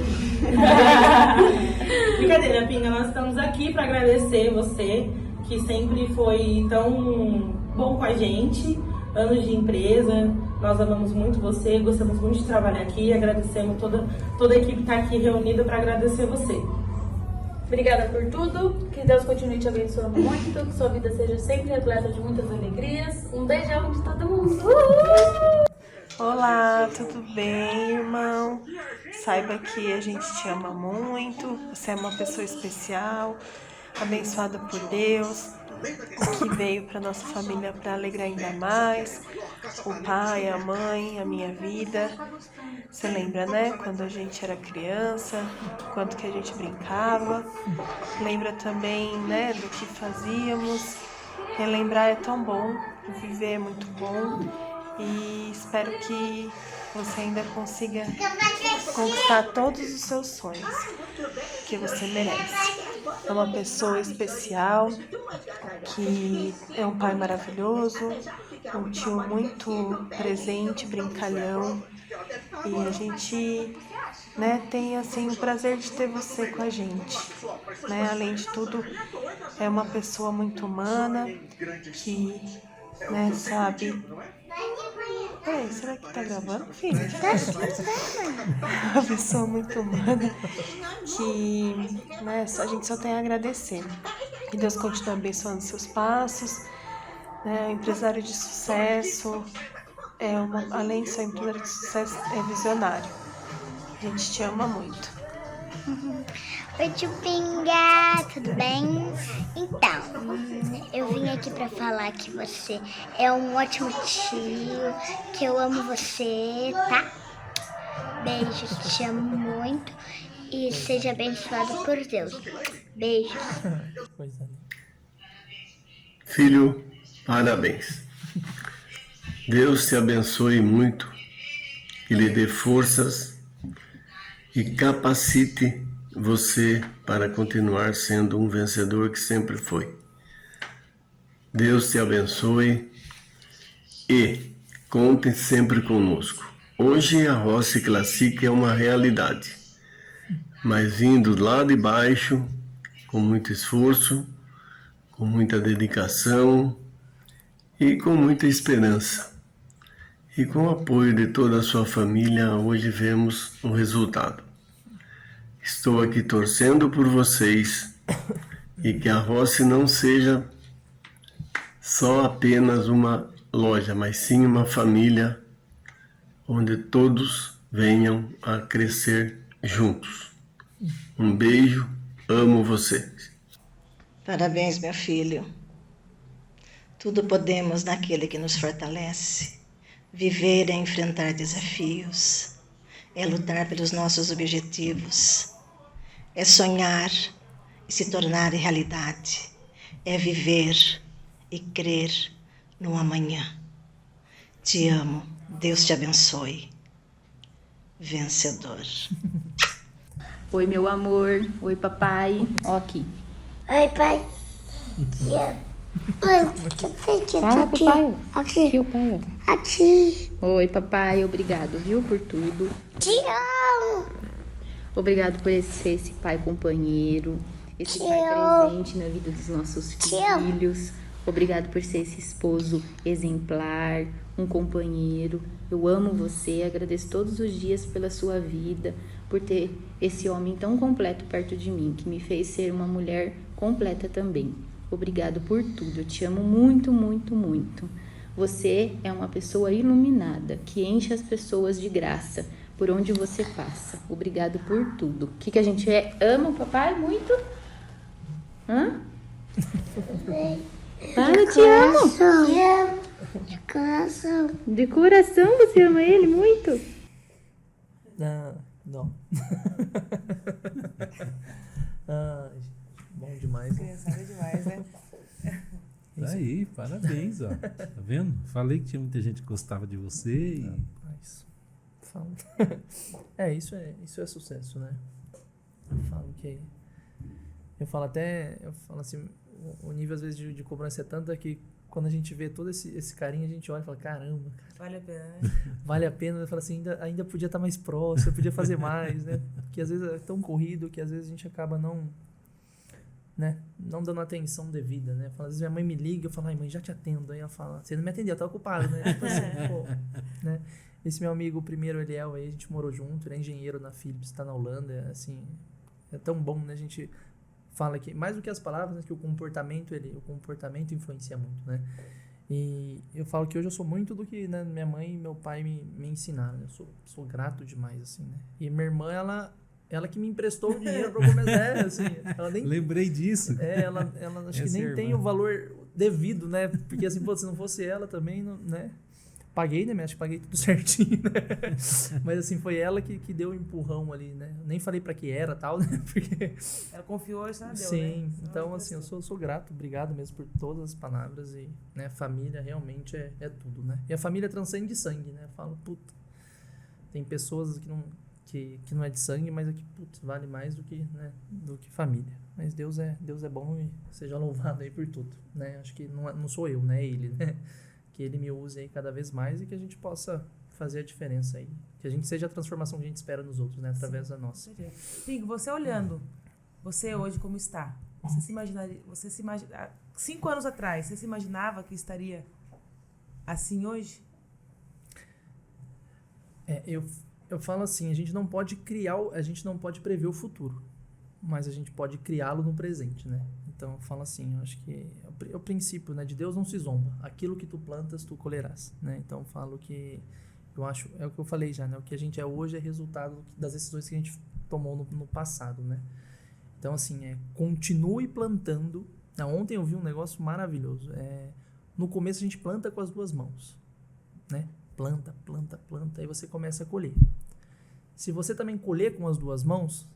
Brincadeira, Pinga, nós estamos aqui para agradecer você, que sempre foi tão bom com a gente, anos de empresa, nós amamos muito você, gostamos muito de trabalhar aqui, agradecemos toda a equipe que está aqui reunida para agradecer você. Obrigada por tudo, que Deus continue te abençoando muito, que sua vida seja sempre repleta de muitas alegrias. Um beijão de todo mundo. Olá, tudo bem, irmão? Saiba que a gente te ama muito, você é uma pessoa especial, abençoada por Deus, que veio para nossa família para alegrar ainda mais, o pai, a mãe, a minha vida. Você lembra, né, quando a gente era criança, quanto que a gente brincava, lembra também, né, do que fazíamos. Relembrar é tão bom, viver é muito bom e espero que você ainda consiga conquistar todos os seus sonhos, que você merece. É uma pessoa especial, que é um pai maravilhoso, um tio muito presente, brincalhão. E a gente, né, tem assim o prazer de ter você com a gente, né? Além de tudo, é uma pessoa muito humana, que, né, sabe... Peraí, será que tá gravando, filho? Uma pessoa muito humana que, né, a gente só tem a agradecer. Que Deus continue abençoando seus passos, né? Empresário de sucesso, além de ser empresário de sucesso, é visionário. A gente te ama muito. Oi, tio Pinga, tudo bem? Então, eu vim aqui pra falar que você é um ótimo tio, que eu amo você, tá? Beijos, te amo muito e seja abençoado por Deus. Beijos. Filho, parabéns. Deus te abençoe muito, que lhe dê forças e capacite você para continuar sendo um vencedor que sempre foi. Deus te abençoe e conte sempre conosco. Hoje a Rossi Classic é uma realidade, mas vindo lá de baixo, com muito esforço, com muita dedicação e com muita esperança. E com o apoio de toda a sua família, hoje vemos o resultado. Estou aqui torcendo por vocês e que a Rossi não seja só apenas uma loja, mas sim uma família onde todos venham a crescer juntos. Um beijo Amo você. Parabéns, meu filho. Tudo podemos naquele que nos fortalece. Viver é enfrentar desafios, é lutar pelos nossos objetivos, é sonhar e se tornar realidade, é viver e crer no amanhã. Te amo, Deus te abençoe. Vencedor. Oi, meu amor. Oi, papai. Ó aqui. Oi, pai. Te amo. Fala pro pai. Aqui. Aqui, o pai, ó. Aqui. Oi, papai. Obrigado, viu, por tudo. Te amo. Obrigado por ser esse pai companheiro, esse Te pai amo. presente na vida dos nossos Te amo. filhos. Obrigado por ser esse esposo exemplar, um companheiro. Eu amo você, agradeço todos os dias pela sua vida, por ter esse homem tão completo perto de mim, que me fez ser uma mulher completa também. Obrigado por tudo, eu te amo muito, muito, muito. Você é uma pessoa iluminada, que enche as pessoas de graça, por onde você passa. Obrigado por tudo. O que a gente ama o papai muito? Hã? Fala, te amo. Te amo. De coração. De coração você ama ele muito? Não. Bom demais. Criançada é demais, né? Tá aí, parabéns, ó. Tá vendo? Falei que tinha muita gente que gostava de você e... Mas, isso é sucesso, né? Eu falo assim, o nível às vezes de cobrança é tanto que quando a gente vê todo esse carinho, a gente olha e fala, caramba, cara. Vale a pena, né? Vale a pena. Eu falo assim, ainda podia estar mais próximo, podia fazer mais, né? Porque às vezes é tão corrido que às vezes a gente acaba não dando atenção devida, né? Às vezes minha mãe me liga, eu falo, ai mãe, já te atendo. Aí ela fala, você não me atendeu, eu tava ocupado, né? Tipo assim, pô, né? Esse meu amigo, o primeiro Eliel, aí a gente morou junto, ele é engenheiro na Philips, tá na Holanda, assim, é tão bom, né? A gente fala que, mais do que as palavras, né, que o comportamento influencia muito, né? E eu falo que hoje eu sou muito do que, né, minha mãe e meu pai me ensinaram, né? Eu sou grato demais, assim, né? E minha irmã, ela que me emprestou o dinheiro pra eu começar, assim, ela nem... Lembrei disso. Ela acho que nem tem o valor devido, né? Porque, assim, pô, se não fosse ela também, né? Paguei, né? Acho que paguei tudo certinho, né? Mas, assim, foi ela que deu o empurrão ali, né? Eu nem falei pra que era tal, né? Porque... Ela confiou e só deu, sim, né? então, assim, eu sou grato, obrigado mesmo por todas as palavras e, né? Família realmente é tudo, né? E a família transcende sangue, né? Eu falo, puta, tem pessoas que não é de sangue, mas aqui, putz, vale mais do que família. Mas Deus é bom e seja louvado aí por tudo, né? Acho que não sou eu, né? Ele, né? Que ele me use aí cada vez mais e que a gente possa fazer a diferença aí. Que a gente seja a transformação que a gente espera nos outros, né? Através da nossa. Pingo, você olhando, você hoje como está? Você se imagina, 5 anos atrás, você se imaginava que estaria assim hoje? Eu falo assim, a gente não pode prever o futuro, mas a gente pode criá-lo no presente, né? Então eu falo assim, eu acho que é o princípio, né? De Deus não se zomba. Aquilo que tu plantas, tu colherás, né? Então eu falo que eu acho, é o que eu falei já, né? O que a gente é hoje é resultado das decisões que a gente tomou no passado, né? Então assim, continue plantando. Ontem eu vi um negócio maravilhoso. No começo a gente planta com as 2 mãos, né? Planta, aí você começa a colher. Se você também colher com as 2 mãos,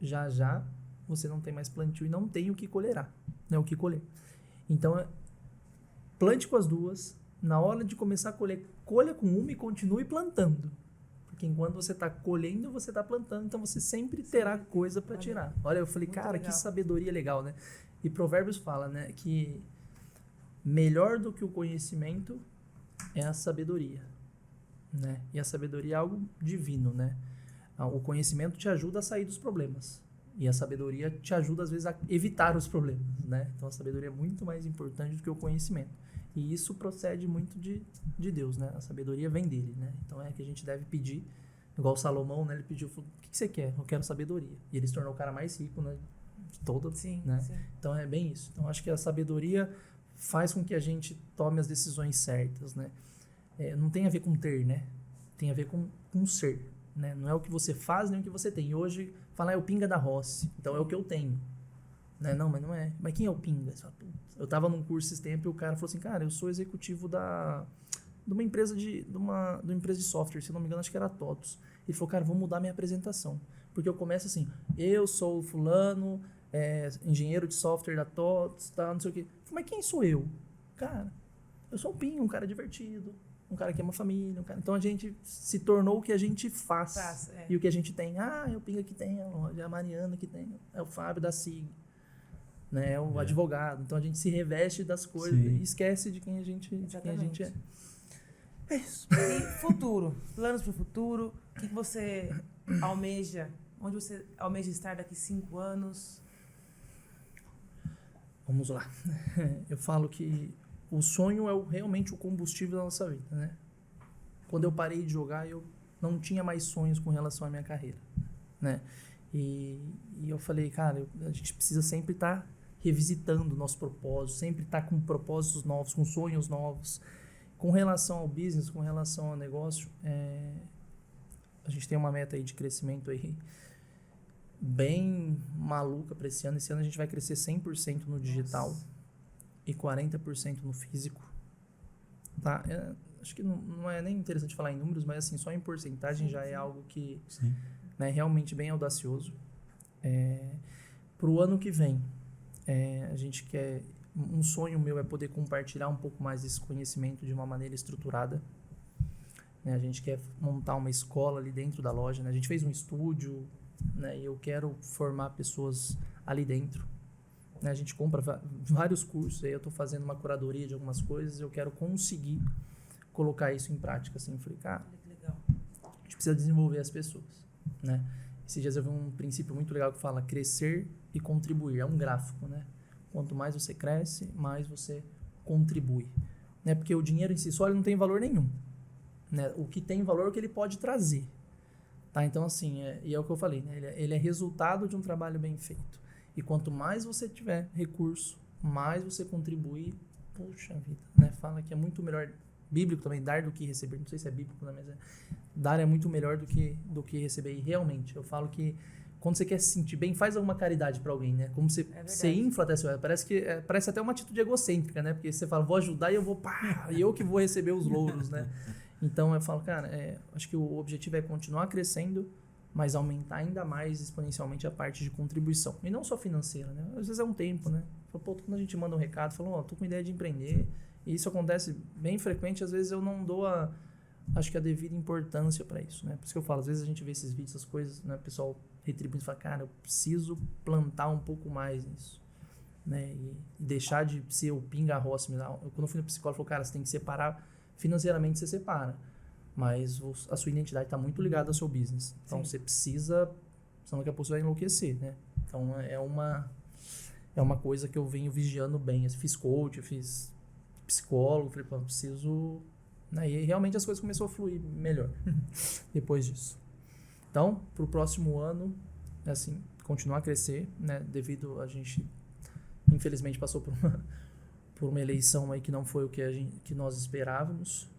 já você não tem mais plantio e não tem o que colherá, né? O que colher. Então, plante com as 2, na hora de começar a colher, colha com uma e continue plantando. Porque enquanto você está colhendo, você está plantando, então você sempre terá coisa para tirar. Olha, eu falei, cara, que sabedoria legal, né? E Provérbios fala, né, que melhor do que o conhecimento é a sabedoria, né? E a sabedoria é algo divino, né? O conhecimento te ajuda a sair dos problemas. E a sabedoria te ajuda, às vezes, a evitar os problemas, né? Então, a sabedoria é muito mais importante do que o conhecimento. E isso procede muito de Deus, né? A sabedoria vem dele, né? Então, é que a gente deve pedir, igual Salomão, né? Ele pediu, o que você quer? Eu quero sabedoria. E ele se tornou o cara mais rico, né? De todo, sim, né? Sim. Então, é bem isso. Então, acho que a sabedoria faz com que a gente tome as decisões certas, né? Não tem a ver com ter, né? Tem a ver com ser. né? Não é o que você faz, nem o que você tem. E hoje, falar é o Pinga da Rossi, então é o que eu tenho. Né? Não, mas não é. Mas quem é o Pinga? Eu tava num curso esse tempo e o cara falou assim, cara, eu sou executivo de uma empresa de software, se não me engano, acho que era a TOTUS. Ele falou, cara, vou mudar minha apresentação. Porque eu começo assim, eu sou o fulano, engenheiro de software da TOTUS, tá, não sei o quê. Eu falei, mas quem sou eu? Cara, eu sou o Pinga, um cara divertido, um cara que ama família, um cara... Então a gente se tornou o que a gente faz. E o que a gente tem, é o Pinga que tem, é a Mariana que tem, é o Fábio da SIG, né? É o advogado. Então a gente se reveste das coisas e esquece de quem a gente é. É isso. E futuro, planos para o futuro, o que você almeja? Onde você almeja estar daqui 5 anos? Vamos lá. Eu falo que o sonho é realmente o combustível da nossa vida, né? Quando eu parei de jogar, eu não tinha mais sonhos com relação à minha carreira, né? E eu falei, cara, a gente precisa sempre estar revisitando o nosso propósito, sempre estar com propósitos novos, com sonhos novos. Com relação ao business, com relação ao negócio, a gente tem uma meta aí de crescimento aí bem maluca para esse ano. Esse ano a gente vai crescer 100% no digital e 40% no físico. Tá? Acho que não é nem interessante falar em números, mas assim, só em porcentagem já é algo que né, realmente bem audacioso. Para o ano que vem, a gente quer... Um sonho meu é poder compartilhar um pouco mais desse conhecimento de uma maneira estruturada. Né? A gente quer montar uma escola ali dentro da loja. Né? A gente fez um estúdio, né? E eu quero formar pessoas ali dentro. Né? A gente compra vários cursos, aí eu estou fazendo uma curadoria de algumas coisas e eu quero conseguir colocar isso em prática. Assim. Falei, cara, a gente precisa desenvolver as pessoas. Né? Esses dias eu vi um princípio muito legal que fala crescer e contribuir. É um gráfico, né? Quanto mais você cresce, mais você contribui. Né? Porque o dinheiro em si só ele não tem valor nenhum. Né? O que tem valor é o que ele pode trazer. Tá? Então, assim, e é o que eu falei, né? Ele é resultado de um trabalho bem feito. E quanto mais você tiver recurso, mais você contribuir, poxa vida, né? Fala que é muito melhor, bíblico também, dar do que receber. Não sei se é bíblico, né? Mas dar é muito melhor do que receber. E realmente, eu falo que quando você quer se sentir bem, faz alguma caridade para alguém, né? Como você infla até seu... Parece até uma atitude egocêntrica, né? Porque você fala, vou ajudar e eu vou... e eu que vou receber os louros, né? Então, eu falo, cara, acho que o objetivo é continuar crescendo, mas aumentar ainda mais exponencialmente a parte de contribuição. E não só financeira, né? Às vezes é um tempo, né? Quando a gente manda um recado, fala, tô com ideia de empreender. E isso acontece bem frequente. Às vezes eu não dou acho que a devida importância para isso, né? Por isso que eu falo, às vezes a gente vê esses vídeos, essas coisas, né? O pessoal retribuindo e fala, cara, eu preciso plantar um pouco mais nisso, né? E deixar de ser o Pinga Rossi. Quando eu fui no psicólogo, falou, cara, você tem que separar, financeiramente você separa, mas a sua identidade está muito ligada ao seu business. Então você precisa, senão daqui a pouco você vai enlouquecer, né? Então é uma coisa que eu venho vigiando bem. Eu fiz coach, eu fiz psicólogo, falei, pô, eu preciso... E realmente as coisas começaram a fluir melhor depois disso. Então, para o próximo ano, assim, continuar a crescer, né? Devido a gente, infelizmente, passou por uma eleição aí que não foi o que nós esperávamos.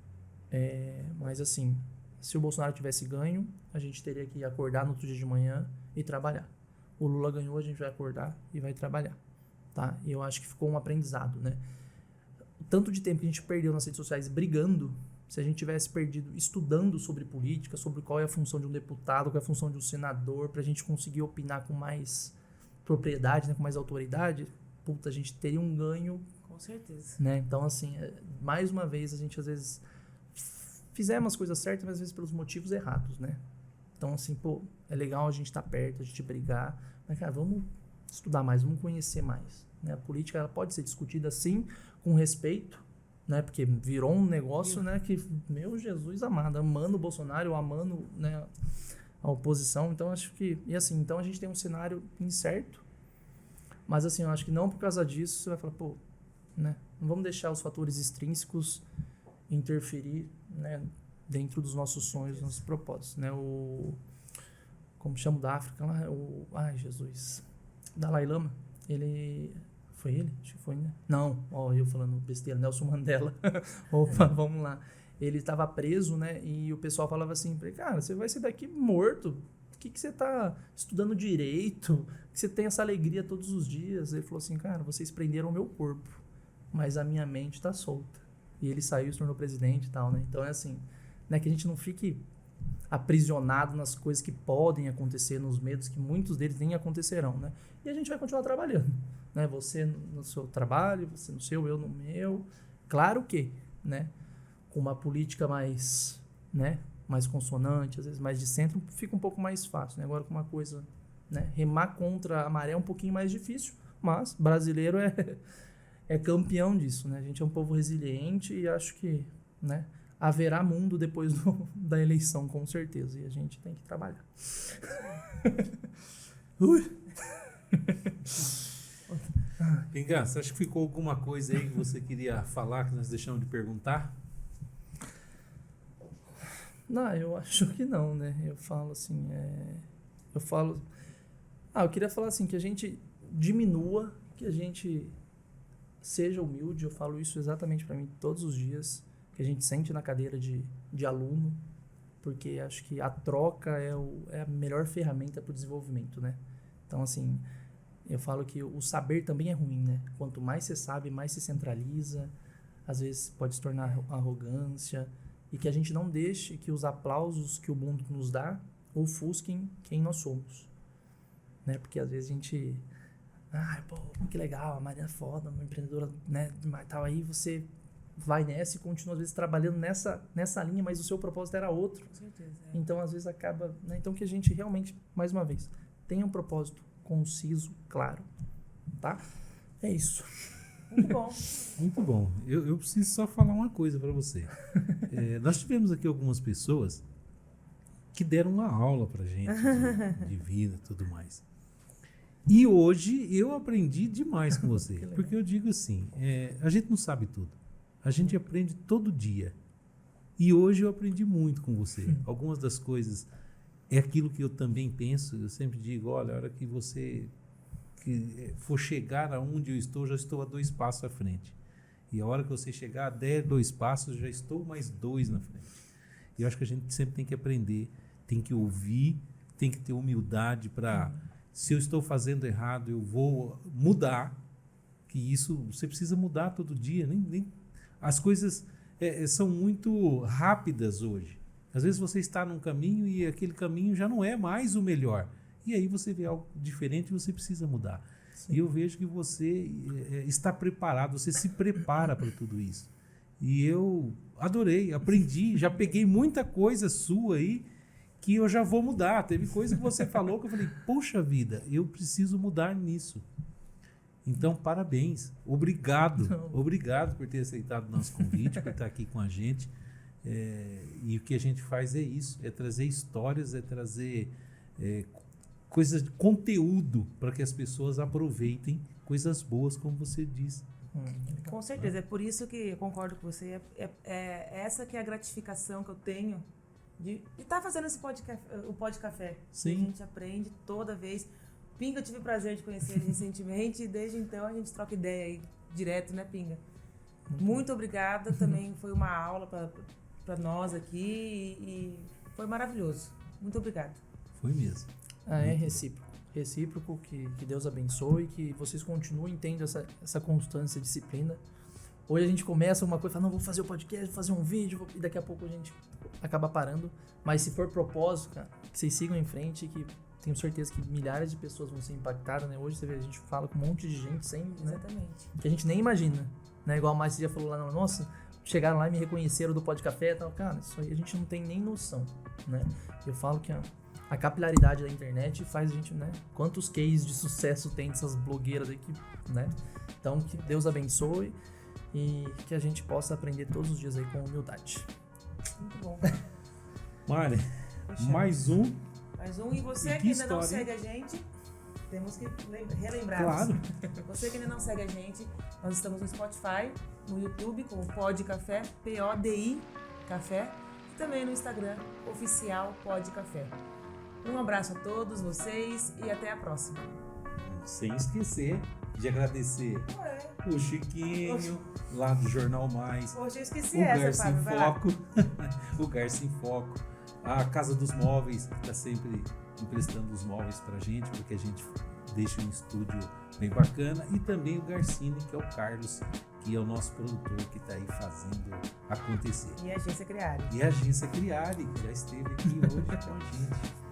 Mas, assim, se o Bolsonaro tivesse ganho, a gente teria que acordar no outro dia de manhã e trabalhar. O Lula ganhou, a gente vai acordar e vai trabalhar. Tá? E eu acho que ficou um aprendizado, né? Tanto de tempo que a gente perdeu nas redes sociais brigando, se a gente tivesse perdido estudando sobre política, sobre qual é a função de um deputado, qual é a função de um senador, pra gente conseguir opinar com mais propriedade, né, com mais autoridade, puta, a gente teria um ganho. Com certeza. Né? Então, assim, mais uma vez, a gente às vezes fizemos as coisas certas, mas às vezes pelos motivos errados, né? Então, assim, pô, é legal a gente estar perto, a gente brigar, mas, cara, vamos estudar mais, vamos conhecer mais. Né? A política ela pode ser discutida sim, com respeito, né? Porque virou um negócio, né? Que, meu Jesus amado, amando o Bolsonaro, amando, né, a oposição. Então, acho que... E assim, então a gente tem um cenário incerto, mas assim, eu acho que não por causa disso você vai falar, pô, né? Não vamos deixar os fatores extrínsecos interferir, né, dentro dos nossos sonhos, dos nossos propósitos, né? Como chama da África lá? Ai, Jesus. Dalai Lama, ele... Foi ele? Acho que foi, né? Não, eu falando besteira, Nelson Mandela. Opa, vamos lá. ele estava preso, né? E o pessoal falava assim pra ele, cara, você vai sair daqui morto. Por que você tá estudando direito? Que você tem essa alegria todos os dias? Ele falou assim, cara, vocês prenderam o meu corpo, mas a minha mente tá solta. E ele saiu e se tornou presidente e tal, né? Então é assim, né? Que a gente não fique aprisionado nas coisas que podem acontecer, nos medos que muitos deles nem acontecerão, né? E a gente vai continuar trabalhando, né? Você no seu trabalho, você no seu, eu no meu. Claro que, né? Com uma política mais, né? Mais consonante, às vezes mais de centro, fica um pouco mais fácil, né? Agora com uma coisa, né? Remar contra a maré é um pouquinho mais difícil, mas brasileiro é campeão disso, né? A gente é um povo resiliente e acho que, né? Haverá mundo depois da eleição, com certeza. E a gente tem que trabalhar. Pinga, você acha que ficou alguma coisa aí que você queria falar, que nós deixamos de perguntar? Não, eu acho que não, né? Eu falo assim, eu queria falar assim, que a gente diminua, que a gente seja humilde. Eu falo isso exatamente para mim todos os dias. Que a gente sente na cadeira de aluno, porque acho que a troca é a melhor ferramenta para o desenvolvimento, né? Então, assim, eu falo que o saber também é ruim, né? Quanto mais você sabe, mais se centraliza, às vezes pode se tornar arrogância, e que a gente não deixe que os aplausos que o mundo nos dá ofusquem quem nós somos, né? Porque às vezes a gente... pô, que legal, a Mariana é foda, uma empreendedora, né? Tal, aí você... vai nessa e continua, às vezes, trabalhando nessa linha, mas o seu propósito era outro. Com certeza. Então, às vezes, acaba... Né? Então, que a gente realmente, mais uma vez, tenha um propósito conciso, claro. Tá? É isso. Muito bom. Muito bom. Eu preciso só falar uma coisa para você. Nós tivemos aqui algumas pessoas que deram uma aula pra gente de vida e tudo mais. E hoje eu aprendi demais com você. Porque eu digo assim, a gente não sabe tudo. A gente aprende todo dia. E hoje eu aprendi muito com você. Algumas das coisas é aquilo que eu também penso. Eu sempre digo, olha, a hora que você for chegar aonde eu estou, já estou a 2 passos à frente. E a hora que você chegar a 2 passos, já estou mais 2 na frente. E eu acho que a gente sempre tem que aprender, tem que ouvir, tem que ter humildade para... Se eu estou fazendo errado, eu vou mudar. Que isso, você precisa mudar todo dia. As coisas são muito rápidas hoje. Às vezes você está num caminho e aquele caminho já não é mais o melhor. E aí você vê algo diferente e você precisa mudar. Sim. E eu vejo que você está preparado, você se prepara para tudo isso. E eu adorei, aprendi, já peguei muita coisa sua aí que eu já vou mudar. Teve coisa que você falou que eu falei, poxa vida, eu preciso mudar nisso. Então, parabéns. Obrigado por ter aceitado o nosso convite, por estar aqui com a gente. E o que a gente faz é isso, é trazer histórias, é trazer coisas de conteúdo para que as pessoas aproveitem coisas boas, como você disse. Com certeza, é por isso que eu concordo com você. Essa que é a gratificação que eu tenho de estar fazendo o Pod Café. Sim. A gente aprende toda vez. Pinga, eu tive o prazer de conhecer ele recentemente e desde então a gente troca ideia aí direto, né, Pinga? Muito obrigada, também foi uma aula para nós aqui e foi maravilhoso. Muito obrigada. Foi mesmo. É recíproco. Recíproco, que Deus abençoe, que vocês continuem tendo essa constância e disciplina. Hoje a gente começa uma coisa, fala, não, vou fazer o podcast, vou fazer um vídeo, e daqui a pouco a gente acaba parando. Mas se for propósito, cara, que vocês sigam em frente, que tenho certeza que milhares de pessoas vão ser impactadas, né? Hoje você vê, a gente fala com um monte de gente sem, né? Exatamente. Que a gente nem imagina, né? Igual a Márcia já falou lá, nossa, chegaram lá e me reconheceram do Pod Café e tal. Cara, isso aí a gente não tem nem noção, né? Eu falo que a capilaridade da internet faz a gente, né? Quantos cases de sucesso tem dessas blogueiras aí que, né? Então, que Deus abençoe e que a gente possa aprender todos os dias aí com humildade. Muito bom. Mari, mais um. E você que ainda não segue a gente, temos que relembrar. Claro. Você que ainda não segue a gente, nós estamos no Spotify, no YouTube, com o Pod Café, PODI Café, e também no Instagram, oficial Pod Café. Um abraço a todos vocês e até a próxima. sem esquecer de agradecer o Chiquinho, lá do Jornal Mais, Hoje eu esqueci o essa, Garça em Fábio, vai lá. Foco, o Garça em Foco, a Casa dos Móveis, que está sempre emprestando os móveis pra gente, porque a gente deixa um estúdio bem bacana, e também o Garcini, que é o Carlos, que é o nosso produtor que está aí fazendo acontecer. E a Agência Criari. E a Agência Criari, que já esteve aqui hoje com a gente.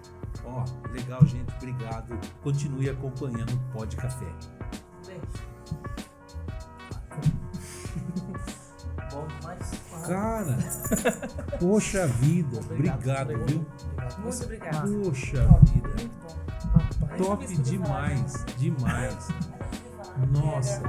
Ó, legal, gente. Obrigado. Continue acompanhando o Pod Café. Beijo. Bom demais. Cara, poxa vida. Obrigado, viu? Muito obrigado. Poxa vida. Muito bom. Top demais. Demais. Nossa.